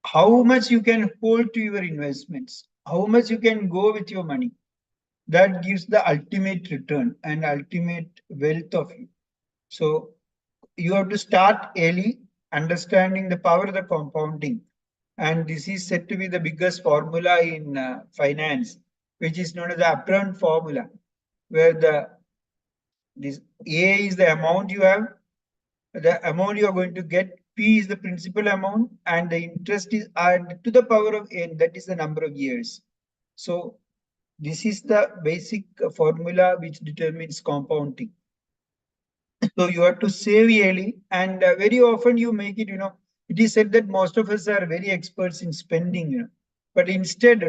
How much you can hold to your investments, how much you can go with your money, that gives the ultimate return and ultimate wealth of you. So you have to start early, understanding the power of the compounding. And this is said to be the biggest formula in finance, which is known as the upfront formula, where this A is the amount you have, the amount you are going to get, P is the principal amount, and the interest is added to the power of N, that is the number of years. So this is the basic formula which determines compounding. So you have to save early, and very often you make it, it is said that most of us are very experts in spending, but instead,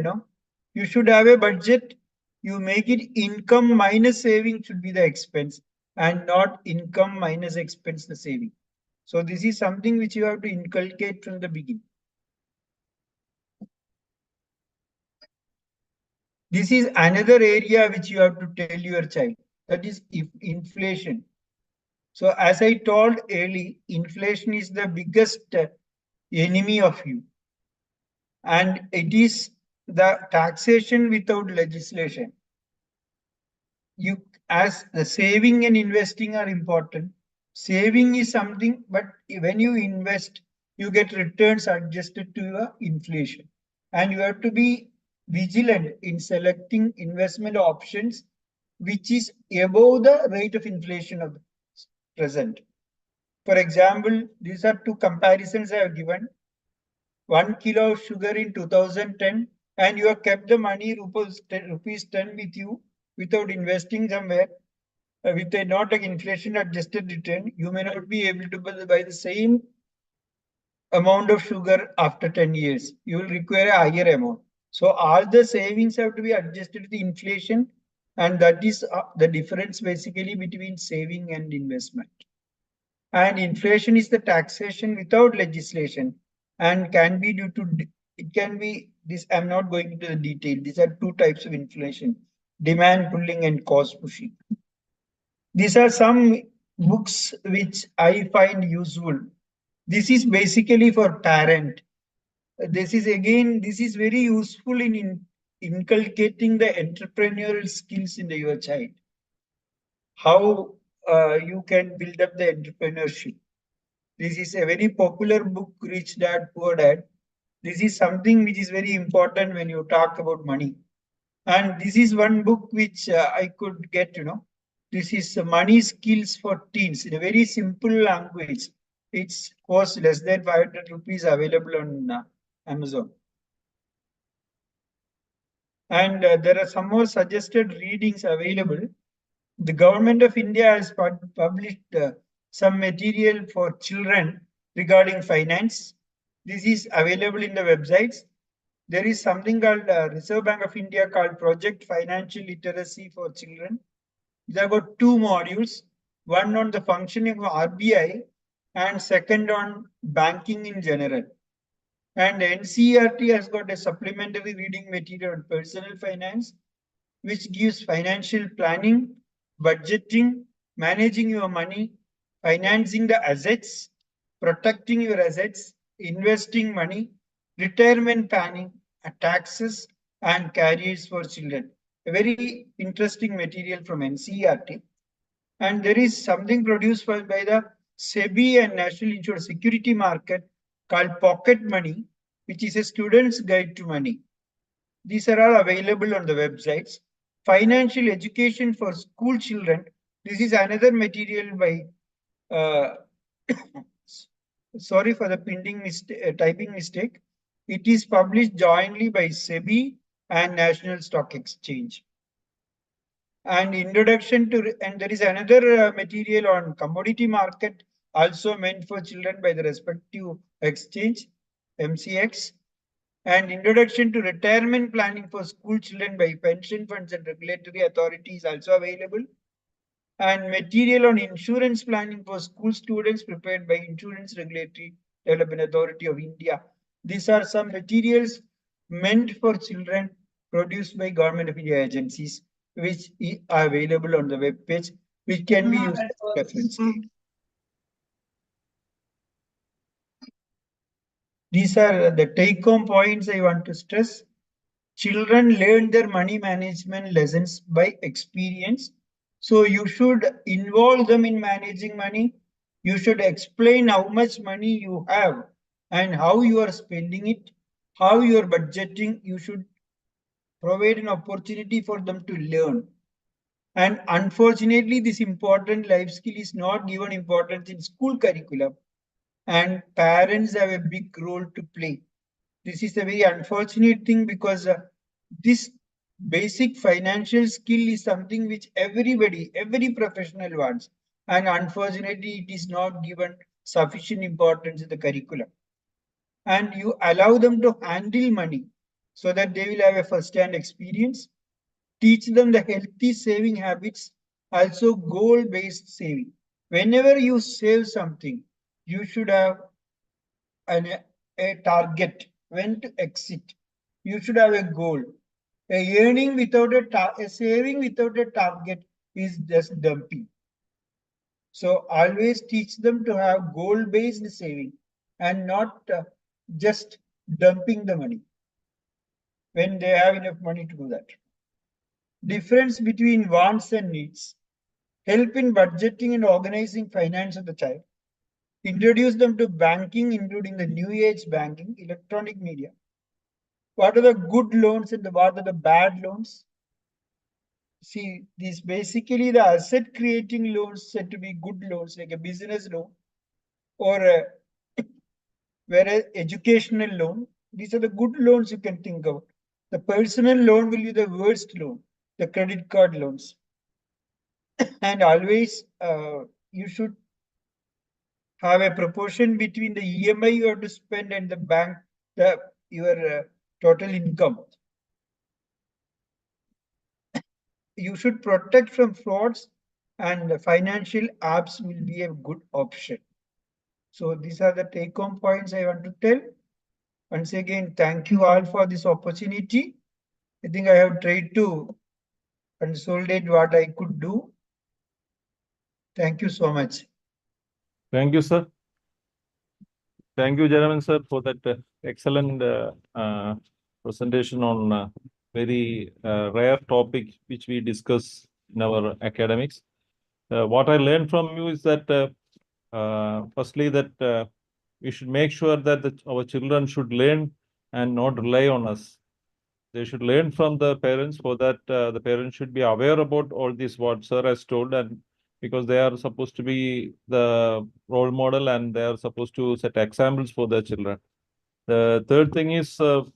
you should have a budget. You make it income minus saving should be the expense, and not income minus expense the saving. So this is something which you have to inculcate from the beginning. This is another area which you have to tell your child, that is inflation. So as I told early, inflation is the biggest enemy of you. And it is the taxation without legislation. As the saving and investing are important. Saving is something, but when you invest, you get returns adjusted to your inflation. And you have to be vigilant in selecting investment options which is above the rate of inflation of the present. For example, these are two comparisons I have given. 1 kilo of sugar in 2010, and you have kept the money rupees 10 with you without investing somewhere, with a not like inflation adjusted return, you may not be able to buy the same amount of sugar after 10 years. You will require a higher amount. So all the savings have to be adjusted to the inflation, and that is the difference basically between saving and investment. And inflation is the taxation without legislation, and can be due to, it can be this, I'm not going into the detail. These are two types of inflation: demand pulling and cost pushing. These are some books which I find useful. This is basically for parent. This is very useful in inculcating the entrepreneurial skills in your child. How you can build up the entrepreneurship. This is a very popular book, Rich Dad, Poor Dad. This is something which is very important when you talk about money. And this is one book which I could get, This is Money Skills for Teens in a very simple language. It's cost less than 500 rupees, available on Amazon. And there are some more suggested readings available. The government of India has published some material for children regarding finance. This is available in the websites. There is something called Reserve Bank of India called Project Financial Literacy for Children. There have got 2 modules, one on the functioning of RBI and second on banking in general. And NCERT has got a supplementary reading material on personal finance, which gives financial planning, budgeting, managing your money, financing the assets, protecting your assets, investing money, retirement planning, taxes, and careers for children. A very interesting material from NCERT. And there is something produced by the SEBI and National Insurance Security Market called Pocket Money, which is a student's guide to money. These are all available on the websites. Financial education for school children. This is another material by, sorry for the typing mistake. It is published jointly by SEBI and National Stock Exchange. And there is another material on commodity market, also meant for children by the respective exchange, MCX. And introduction to retirement planning for school children by pension funds and regulatory authorities also available. And material on insurance planning for school students prepared by Insurance Regulatory Development Authority of India. These are some materials meant for children produced by Government of India agencies, which are available on the web page, which can be used as reference aid. These are the take-home points I want to stress. Children learn their money management lessons by experience. So you should involve them in managing money. You should explain how much money you have and how you are spending it, how you are budgeting. You should provide an opportunity for them to learn. And unfortunately, this important life skill is not given importance in school curriculum. And parents have a big role to play. This is a very unfortunate thing because this basic financial skill is something which every professional wants. And unfortunately, it is not given sufficient importance in the curriculum. And you allow them to handle money so that they will have a first-hand experience. Teach them the healthy saving habits, also goal-based saving. Whenever you save something, you should have a target when to exit. You should have a goal. A earning without a saving without a target is just dumping. So always teach them to have goal-based saving and not just dumping the money when they have enough money to do that. Difference between wants and needs. Help in budgeting and organizing finance of the child. Introduce them to banking, including the new age banking, electronic media. What are the good loans and what are the bad loans? See, these basically the asset creating loans said to be good loans, like a business loan or whereas educational loan. These are the good loans you can think of. The personal loan will be the worst loan, the credit card loans. And always you should have a proportion between the EMI you have to spend and the bank, your total income. You should protect from frauds, and financial apps will be a good option. So these are the take-home points I want to tell. Once again, thank you all for this opportunity. I think I have tried to consolidate what I could do. Thank you so much. Thank you, sir. Thank you, gentlemen, sir, for that excellent presentation on very rare topic which we discuss in our academics. What I learned from you is that firstly that we should make sure that our children should learn and not rely on us. They should learn from the parents, for that the parents should be aware about all this what sir has told, and because they are supposed to be the role model and they are supposed to set examples for their children. The third thing is the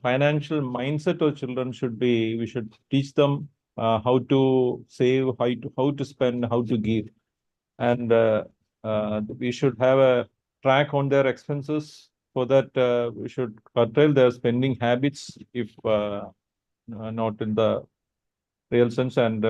financial mindset of children should be, we should teach them how to save, how to spend, how to give. And we should have a track on their expenses. For that, we should curtail their spending habits if not in the real sense. And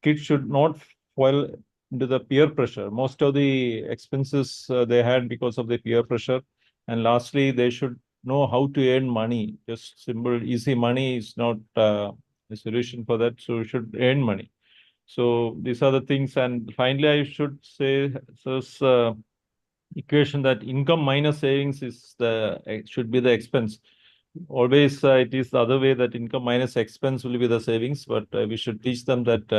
kids should not fall into the peer pressure. Most of the expenses they had because of the peer pressure. And lastly, they should know how to earn money. Just simple, easy money is not a solution for that. So you should earn money. So these are the things. And finally, I should say this equation that income minus savings is should be the expense. Always it is the other way, that income minus expense will be the savings, but we should teach them that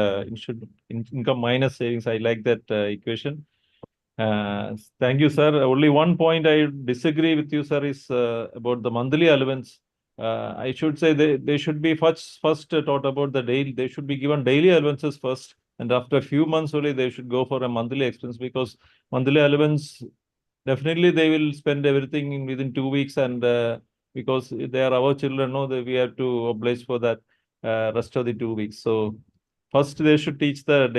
income minus savings. I like that equation. Thank you, sir. Only one point I disagree with you, sir, is about the monthly allowance. I should say they should be first taught about the daily. They should be given daily allowances first, and after a few months only they should go for a monthly expense, because monthly allowance, definitely they will spend everything within 2 weeks, and because they are our children, no, we have to oblige for that rest of the 2 weeks. So first they should teach the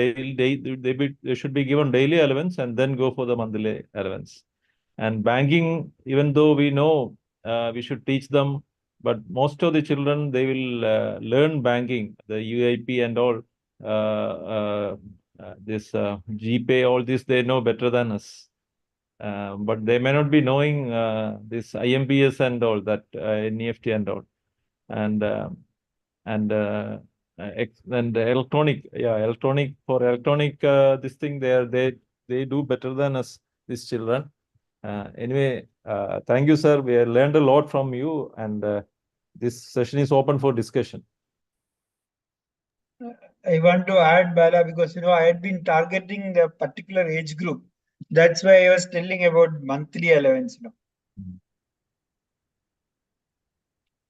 they should be given daily allowance and then go for the monthly allowance. And banking, even though we know we should teach them, but most of the children, they will learn banking, the IAP and all, this GPay, all this they know better than us. But they may not be knowing this IMPS and all that, NEFT and all, and electronic, for electronic this thing, they do better than us, these children. Anyway, thank you, sir. We have learned a lot from you, and this session is open for discussion. I want to add, Bala, because I had been targeting the particular age group. That's why I was telling about monthly allowance.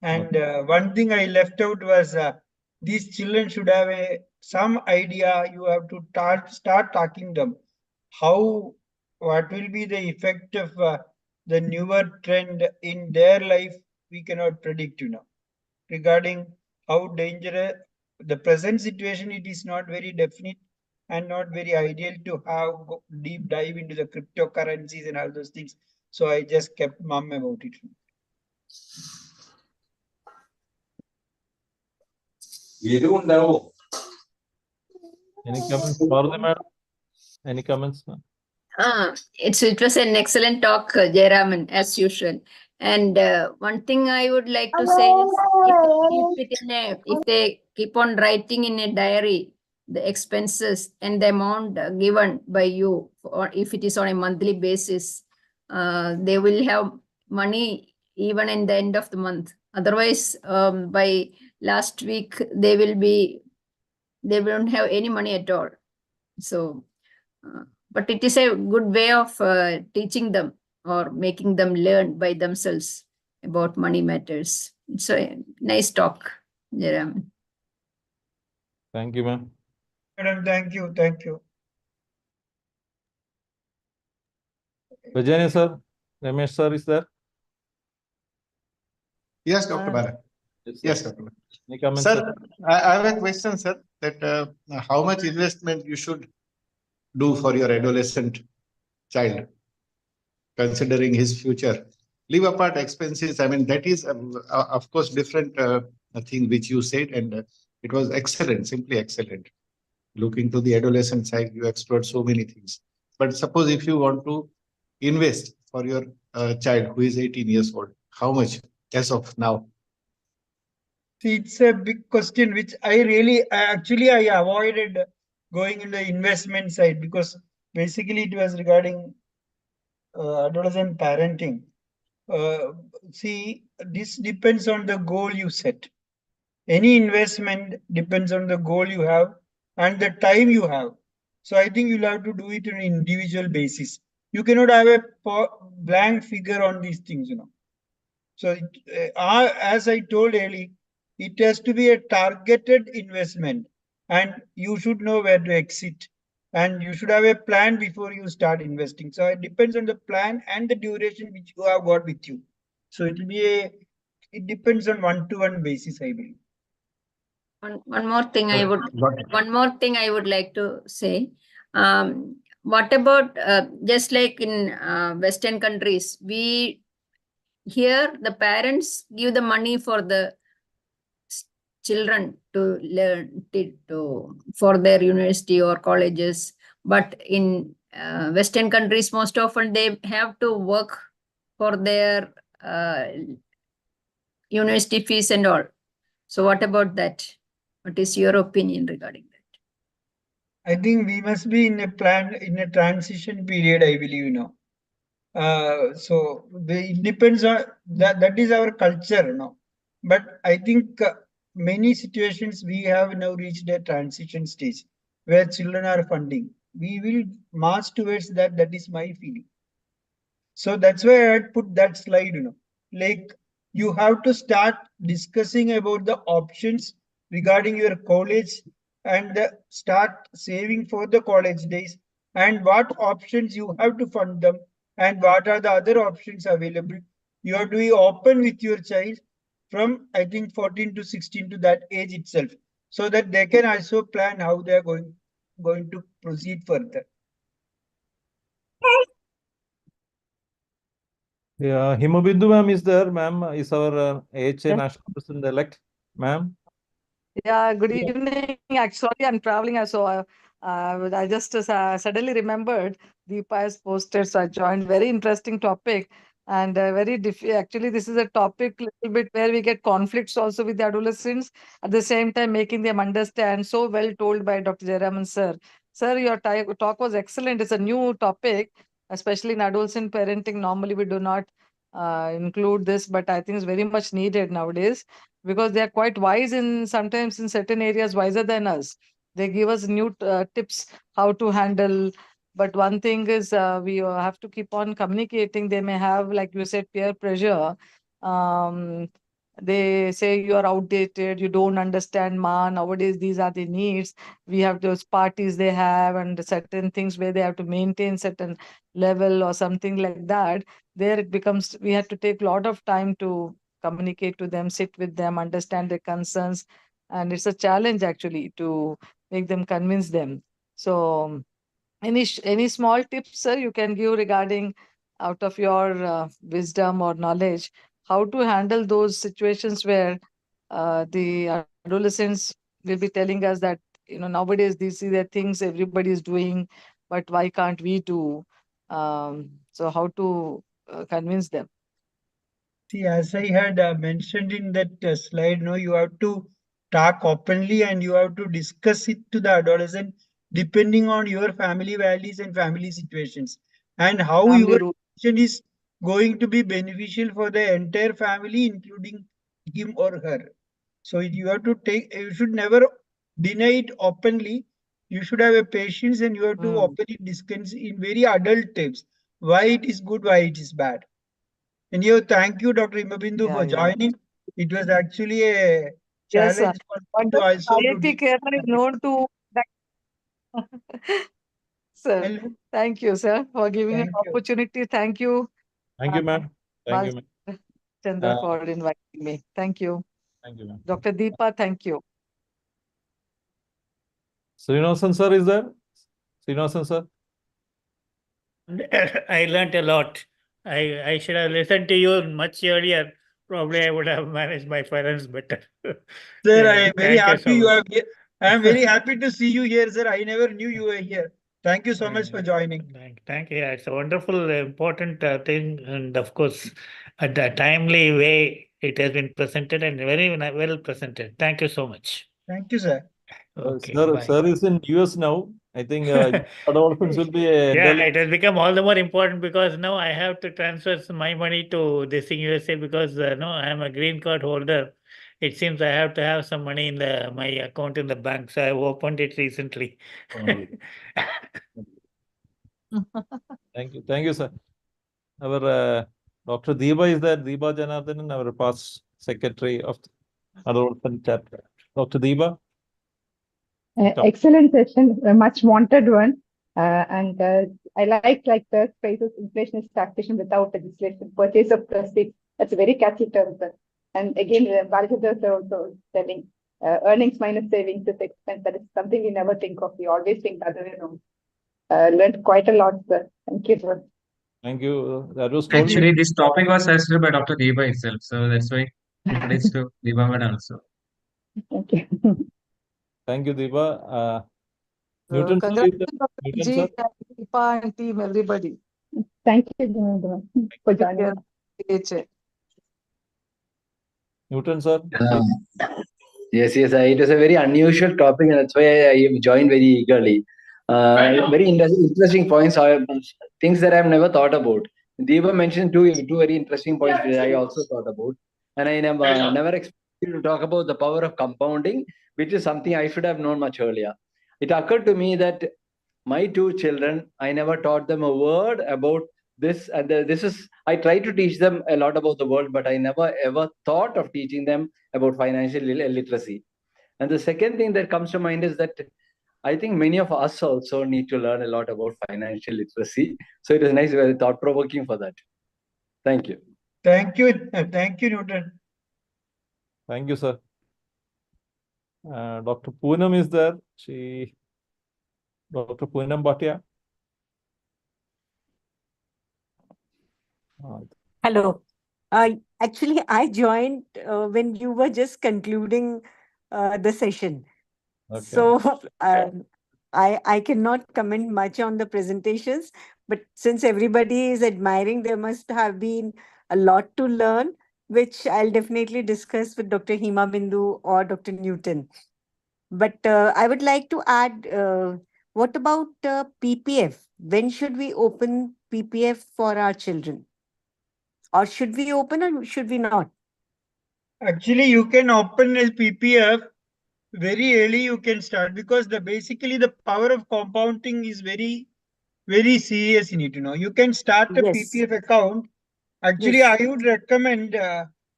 And one thing I left out was these children should have some idea. You have to start talking them what will be the effect of the newer trend in their life. We cannot predict, regarding how dangerous the present situation. It is not very definite and not very ideal to have deep dive into the cryptocurrencies and all those things. So I just kept mum about it. Any comments, Bharati madam? Any comments, ma'am? It was an excellent talk, Jayaraman, as usual. And one thing I would like to say is, if they keep on writing in a diary the expenses and the amount given by you, or if it is on a monthly basis, they will have money even in the end of the month. Otherwise, by last week, they won't have any money at all. So, but it is a good way of teaching them or making them learn by themselves about money matters. It's a nice talk, Jayaraman. Thank you, ma'am. Madam, thank you. Thank you. Vijay sir, Ramesh sir is there? Yes, Dr. Bala. Yes, Dr. Bala. Any comments, sir? I have a question, sir, that how much investment you should do for your adolescent child, considering his future? Leave apart expenses. I mean, that is, of course, different thing which you said, and it was excellent, simply excellent. Looking to the adolescent side, you explored so many things. But suppose if you want to invest for your child who is 18 years old, how much as of now? See, it's a big question which I avoided going in the investment side, because basically it was regarding adolescent parenting. See, this depends on the goal you set. Any investment depends on the goal you have and the time you have. So I think you'll have to do it on an individual basis. You cannot have a blank figure on these things, you know. So as I told earlier, it has to be a targeted investment, and you should know where to exit, and you should have a plan before you start investing. So it depends on the plan and the duration which you have got with you. So it depends on one-to-one basis, I believe. One more thing I would like to say. What about just like in Western countries, here the parents give the money for the children to learn for their university or colleges, but in Western countries, most often they have to work for their university fees and all. So what about that? What is your opinion regarding that? I think we must be in a transition period, I believe, you know. So it depends on that is our culture, you know. But I think many situations we have now reached a transition stage where children are funding. We will march towards that. That is my feeling. So that's why I had put that slide, you know, like you have to start discussing about the options regarding your college and start saving for the college days and what options you have to fund them and what are the other options available. You have to be open with your child from, I think, 14 to 16 to that age itself, so that they can also plan how they are going to proceed further. Yeah, Himabindu ma'am is there. Ma'am is our AHA Yes. National President elect. Ma'am. Yeah, good evening. Actually, I'm traveling, so I just suddenly remembered Deepa has posted, so I joined. Very interesting topic, and actually, this is a topic little bit where we get conflicts also with the adolescents. At the same time, making them understand. So well told by Dr. Jayaraman sir. Sir, your talk was excellent. It's a new topic, especially in adolescent parenting. Normally, we do not include this, but I think it's very much needed nowadays, because they are quite wise in sometimes in certain areas, wiser than us. They give us new tips how to handle. But one thing is, we have to keep on communicating. They may have, like you said, peer pressure. Um, they say you are outdated, you don't understand, ma. Nowadays, these are the needs. We have those parties they have, and certain things where they have to maintain certain level or something like that. There it becomes, we have to take a lot of time to communicate to them, sit with them, understand their concerns. And it's a challenge actually to make them, convince them. So any small tips, sir, you can give regarding, out of your wisdom or knowledge, how to handle those situations where the adolescents will be telling us that, nowadays these are the things everybody is doing, but why can't we do? So how to convince them? See, as I had mentioned in that slide, no, you have to talk openly and you have to discuss it to the adolescent depending on your family values and family situations and how Family your rule. decision is going to be beneficial for the entire family, including him or her. So you have to you should never deny it openly. You should have a patience and you have to openly discuss in very adult terms why it is good, why it is bad. Anyhow, thank you, Dr. Imabindu, Yeah, for yeah. joining. It was actually a Yes, sir. challenge for me to Wonderful. also to IAP Kerala is known to. Sir, Hello. thank you, sir, for giving an Thank you. opportunity. Thank you, Thank you, ma'am. Thank you, ma'am. Chandra, for inviting me. Thank you. Thank you, ma'am. Dr. Deepa, thank you. Srinivasan sir is there? Srinivasan sir. I learnt a lot. I should have listened to you much earlier. Probably I would have managed my finance better. Sir, I am very Thank you happy so you much. are here. I am very happy to see you here, sir. I never knew you were here. Thank you so much for joining. Thank you. Yeah, it's a wonderful, important thing, and of course, at a timely way, it has been presented and very well presented. Thank you so much. Thank you, sir. Okay, Sir, bye. sir is in US now. I think adolescents will be a Yeah, dull. it has become all the more important because now I have to transfer my money to this thing USA because no, I am a green card holder. It seems I have to have some money in my account in the bank, so I opened it recently. Thank you, sir. Our Dr. Deepa is there. Deepa Janardhanan, our past secretary of the adolescent chapter. Dr. Deepa. Excellent session, a much wanted one. And I like the phrases, inflation is taxation without legislation, purchase of proceeds. That's a very catchy term, sir. And again, Balajendra sir also telling earnings minus savings is expense. That is something we never think of. We always think the other way around. Learned quite a lot, sir. Thank you, sir. Thank you. That was told. Actually, this topic was suggested by Dr. Deepa itself. So that's why it relates to Deepa Madam also. Thank you. Thank you, Deepa. Newton, sir, Congratulations, Dr. Newton, G, sir. Deepa and team, everybody. Thank you, Dhananjay, for joining. IAHA. Newton, sir. Yes, it was a very unusual topic, and that's why I joined very eagerly. Very interesting points, things that I've never thought about. Deepa mentioned two very interesting points that I also thought about, and I never expected to talk about the power of compounding, which is something I should have known much earlier. It occurred to me that my two children, I never taught them a word about this, and I try to teach them a lot about the world, but I never ever thought of teaching them about financial literacy. And the second thing that comes to mind is that I think many of us also need to learn a lot about financial literacy. So it is nice, very thought-provoking for that. Thank you. Thank you, Newton. Thank you, sir. Dr. Poonam is there. Dr. Poonam Bhatia. Hello. Actually, I joined when you were just concluding the session. Okay. So I cannot comment much on the presentations, but since everybody is admiring, there must have been a lot to learn, which I'll definitely discuss with Dr. Hima Bindu or Dr. Newton. But I would like to add, what about PPF? When should we open PPF for our children? Or should we open or should we not? Actually, you can open a PPF very early. You can start because basically the power of compounding is very serious. You need to know. You can start a PPF account. Actually, I would recommend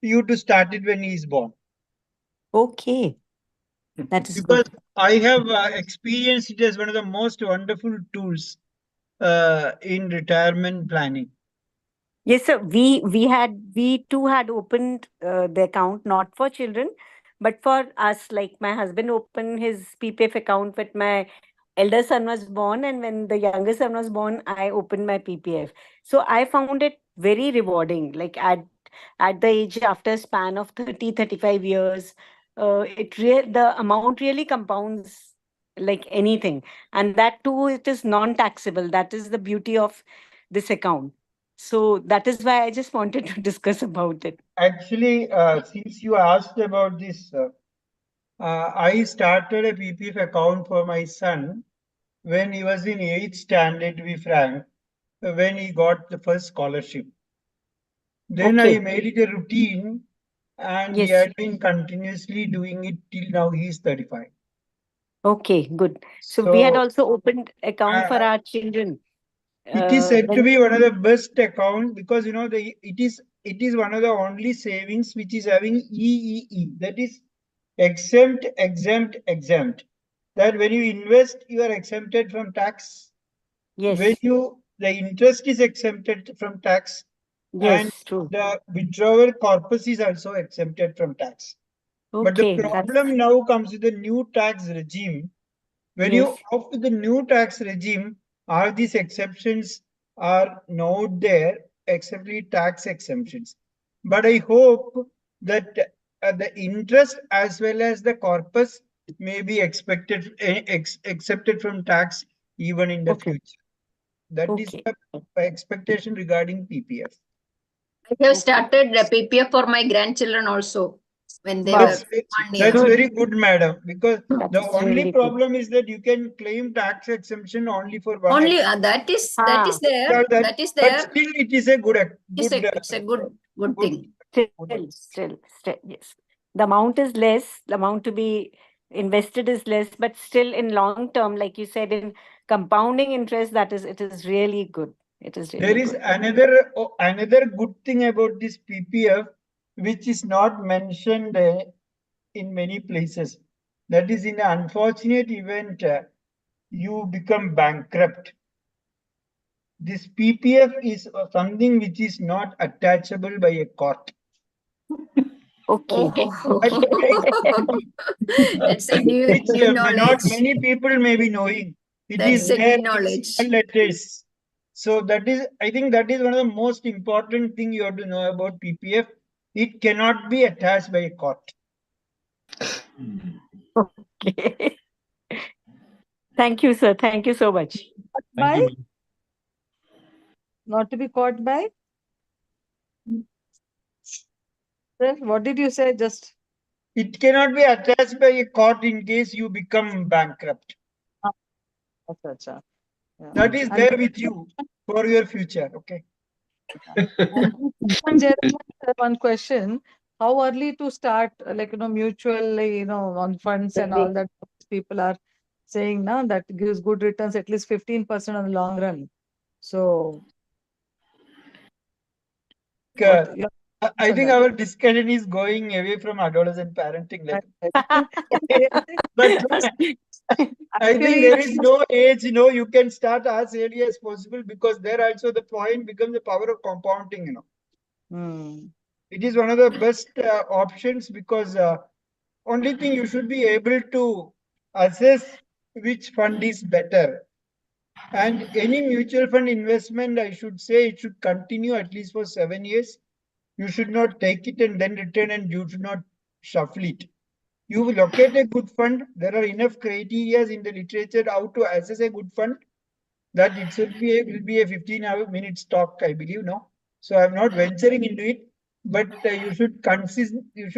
you to start it when he is born. Okay, that is because good. I have experienced it as one of the most wonderful tools in retirement planning. Yes, sir. We too had opened the account not for children, but for us. Like my husband opened his PPF account with my elder son was born, and when the younger son was born, I opened my PPF. So I found it very rewarding. Like at the age after a span of 35 years, the amount really compounds like anything, and that too it is non-taxable. That is the beauty of this account. So that is why I just wanted to discuss about it. Actually, since you asked about this, I started a PPF account for my son when he was in 8th standard, to be frank, when he got the first scholarship. Then I made it a routine, and he had been continuously doing it till now. He's 35. Okay, good. So we had also opened account for our children. It is said to be one of the best accounts because it is one of the only savings which is having EEE, that is exempt. That when you invest, you are exempted from tax. Yes. When the interest is exempted from tax. Yes, and true. the withdrawal corpus is also exempted from tax. But the problem now comes with the new tax regime. When you opt to the new tax regime, all these exceptions are not there, except tax exemptions. But I hope that the interest as well as the corpus may be accepted from tax even in the future. That is the expectation regarding PPF. I have started the PPF for my grandchildren also. when they That's, were 1 year. that's very good, madam, because That the is only really good. problem is that you can claim tax exemption only for one Only expense. that is Ah. there. That- That is But there. still, it is a good, It's a good thing. Still, yes. The amount is less, the amount to be invested is less, but still in long term, like you said, in compounding interest, it is really good. It is really There is good. another good thing about this PPF, which is not mentioned in many places. That is, in an unfortunate event, you become bankrupt. This PPF is something which is not attachable by a court. Okay. It's a new Which knowledge. not many people may be knowing. It is That's a there new in knowledge. small letters. So that is, I think that is one of the most important thing you have to know about PPF. It cannot be attached by a court. Okay. Thank you, sir. Thank you so much. Thank you, ma'am. Not to be caught by? Sir, what did you say? Just It cannot be attached by a court in case you become bankrupt. acha. Yeah. That is And there with you for your future. Okay. and Jairam, one question: how early to start, like mutual, on funds and all that? People are saying now that gives good returns, at least 15% on the long run. So, I think our discussion is going away from adolescent parenting. But I think there is no age, you can start as early as possible, because there also the point becomes the power of compounding, It is one of the best options, because only thing you should be able to assess which fund is better. And any mutual fund investment, I should say, it should continue at least for 7 years. You should not take it and then return, and you should not shuffle it. You will locate a good fund. There are enough criteria in the literature how to assess a good fund, that it should be will be a 15-minute talk, I believe, no? So I'm not venturing into it, but you should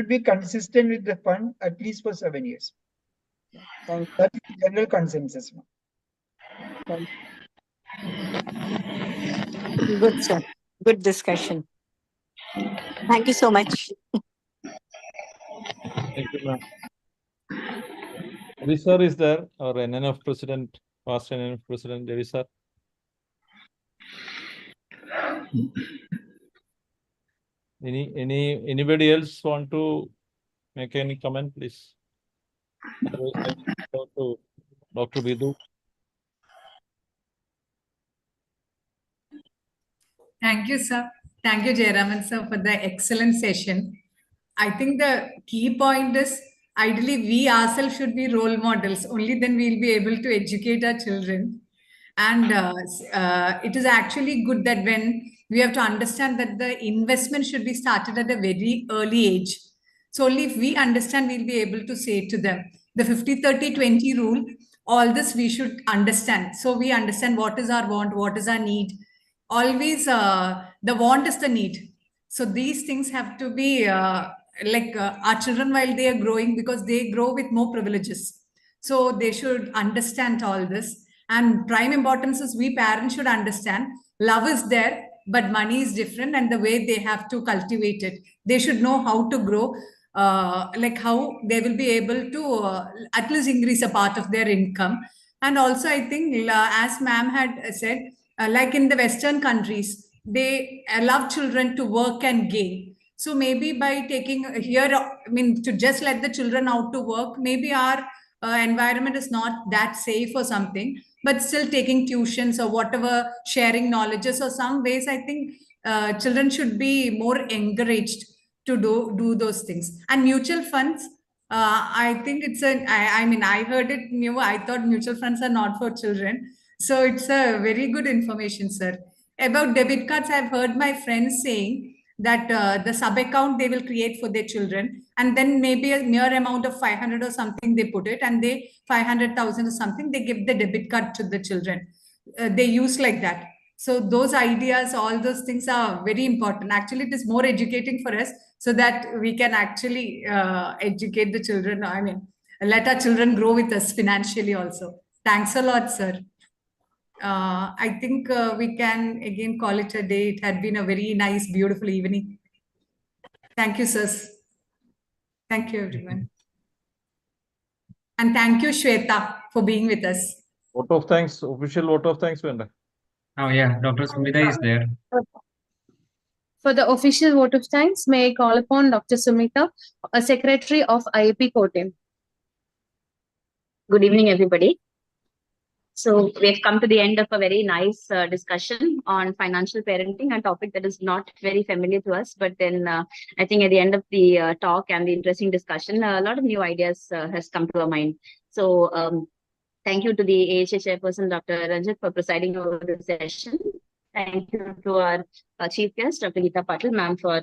be consistent with the fund at least for 7 years. That's the general consensus. Good, sir. Good discussion. Thank you so much. Thank you, ma'am. Devi sir is there, or NNF president, past NNF president, Devi sir? Anybody else want to make any comment, please? Otherwise, I will go to Dr. Vidhu. Thank you, sir. Thank you, Jayaraman sir, for the excellent session. I think the key point is, ideally, we ourselves should be role models. Only then we'll be able to educate our children. And it is actually good that when we have to understand that the investment should be started at a very early age. So only if we understand, we'll be able to say to them, the 50-30-20 rule, all this we should understand. So we understand what is our want, what is our need. Always the want is the need. So these things have to be our children while they are growing, because they grow with more privileges. So they should understand all this. And prime importance is we parents should understand love is there, but money is different, and the way they have to cultivate it. They should know how to grow, how they will be able to at least increase a part of their income. And also, I think, as ma'am had said, like in the Western countries, they allow children to work and gain. So maybe by taking here, to just let the children out to work, maybe our environment is not that safe or something, but still taking tuitions or whatever, sharing knowledges or some ways, I think children should be more encouraged to do those things. And mutual funds, I think it's I heard it new. I thought mutual funds are not for children. So it's a very good information, sir. About debit cards, I've heard my friends saying that the sub account they will create for their children, and then maybe a mere amount of 500 or something they put it, and they 500,000 or something they give the debit card to the children. They use like that. So those ideas, all those things are very important. Actually, it is more educating for us so that we can actually educate the children. I mean, let our children grow with us financially also. Thanks a lot, sir. I think we can again call it a day. It had been a very nice, beautiful evening. Thank you, sirs. Thank you, everyone. And thank you, Shweta, for being with us. Vote of thanks, official vote of thanks, Venda. Oh yeah, Dr. Sumita is there. For the official vote of thanks, may I call upon Dr. Sumita, a Secretary of IAP Kottayam. Good evening, everybody. So we've come to the end of a very nice discussion on financial parenting, a topic that is not very familiar to us. But then I think at the end of the talk and the interesting discussion, a lot of new ideas has come to our mind. So thank you to the AHA chairperson, Dr. Ranjit, for presiding over the session. Thank you to our chief guest, Dr. Geeta Patil, ma'am, for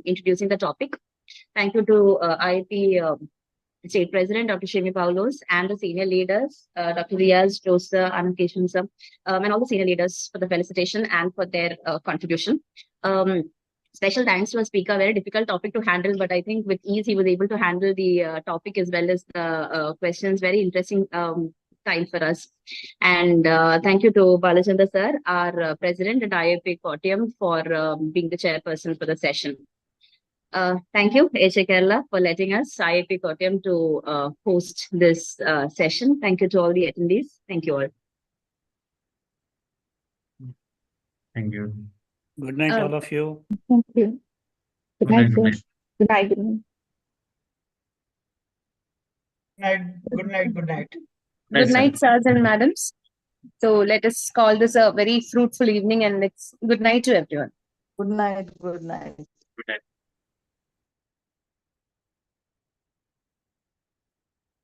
introducing the topic. Thank you to IAP State President, Dr. Shimi Paulos, and the senior leaders, Dr. Riaz, Josa, Anukeshan, sir, and all the senior leaders for the felicitation and for their contribution. Special thanks to our speaker, very difficult topic to handle, but I think with ease he was able to handle the topic as well as the questions. Very interesting time for us. And thank you to Balachandra sir, our president at IAP Kottayam, for being the chairperson for the session. Thank you, AHA Kerala, for letting us, IAP Kottayam, to host this session. Thank you to all the attendees. Thank you all. Thank you. Good night, all of you. Thank you. Good night, sir. Good night. Good night. Good night. Good night. Good night, sirs and madams. So let us call this a very fruitful evening, and it's good night to everyone. Good night. Good night. Good night.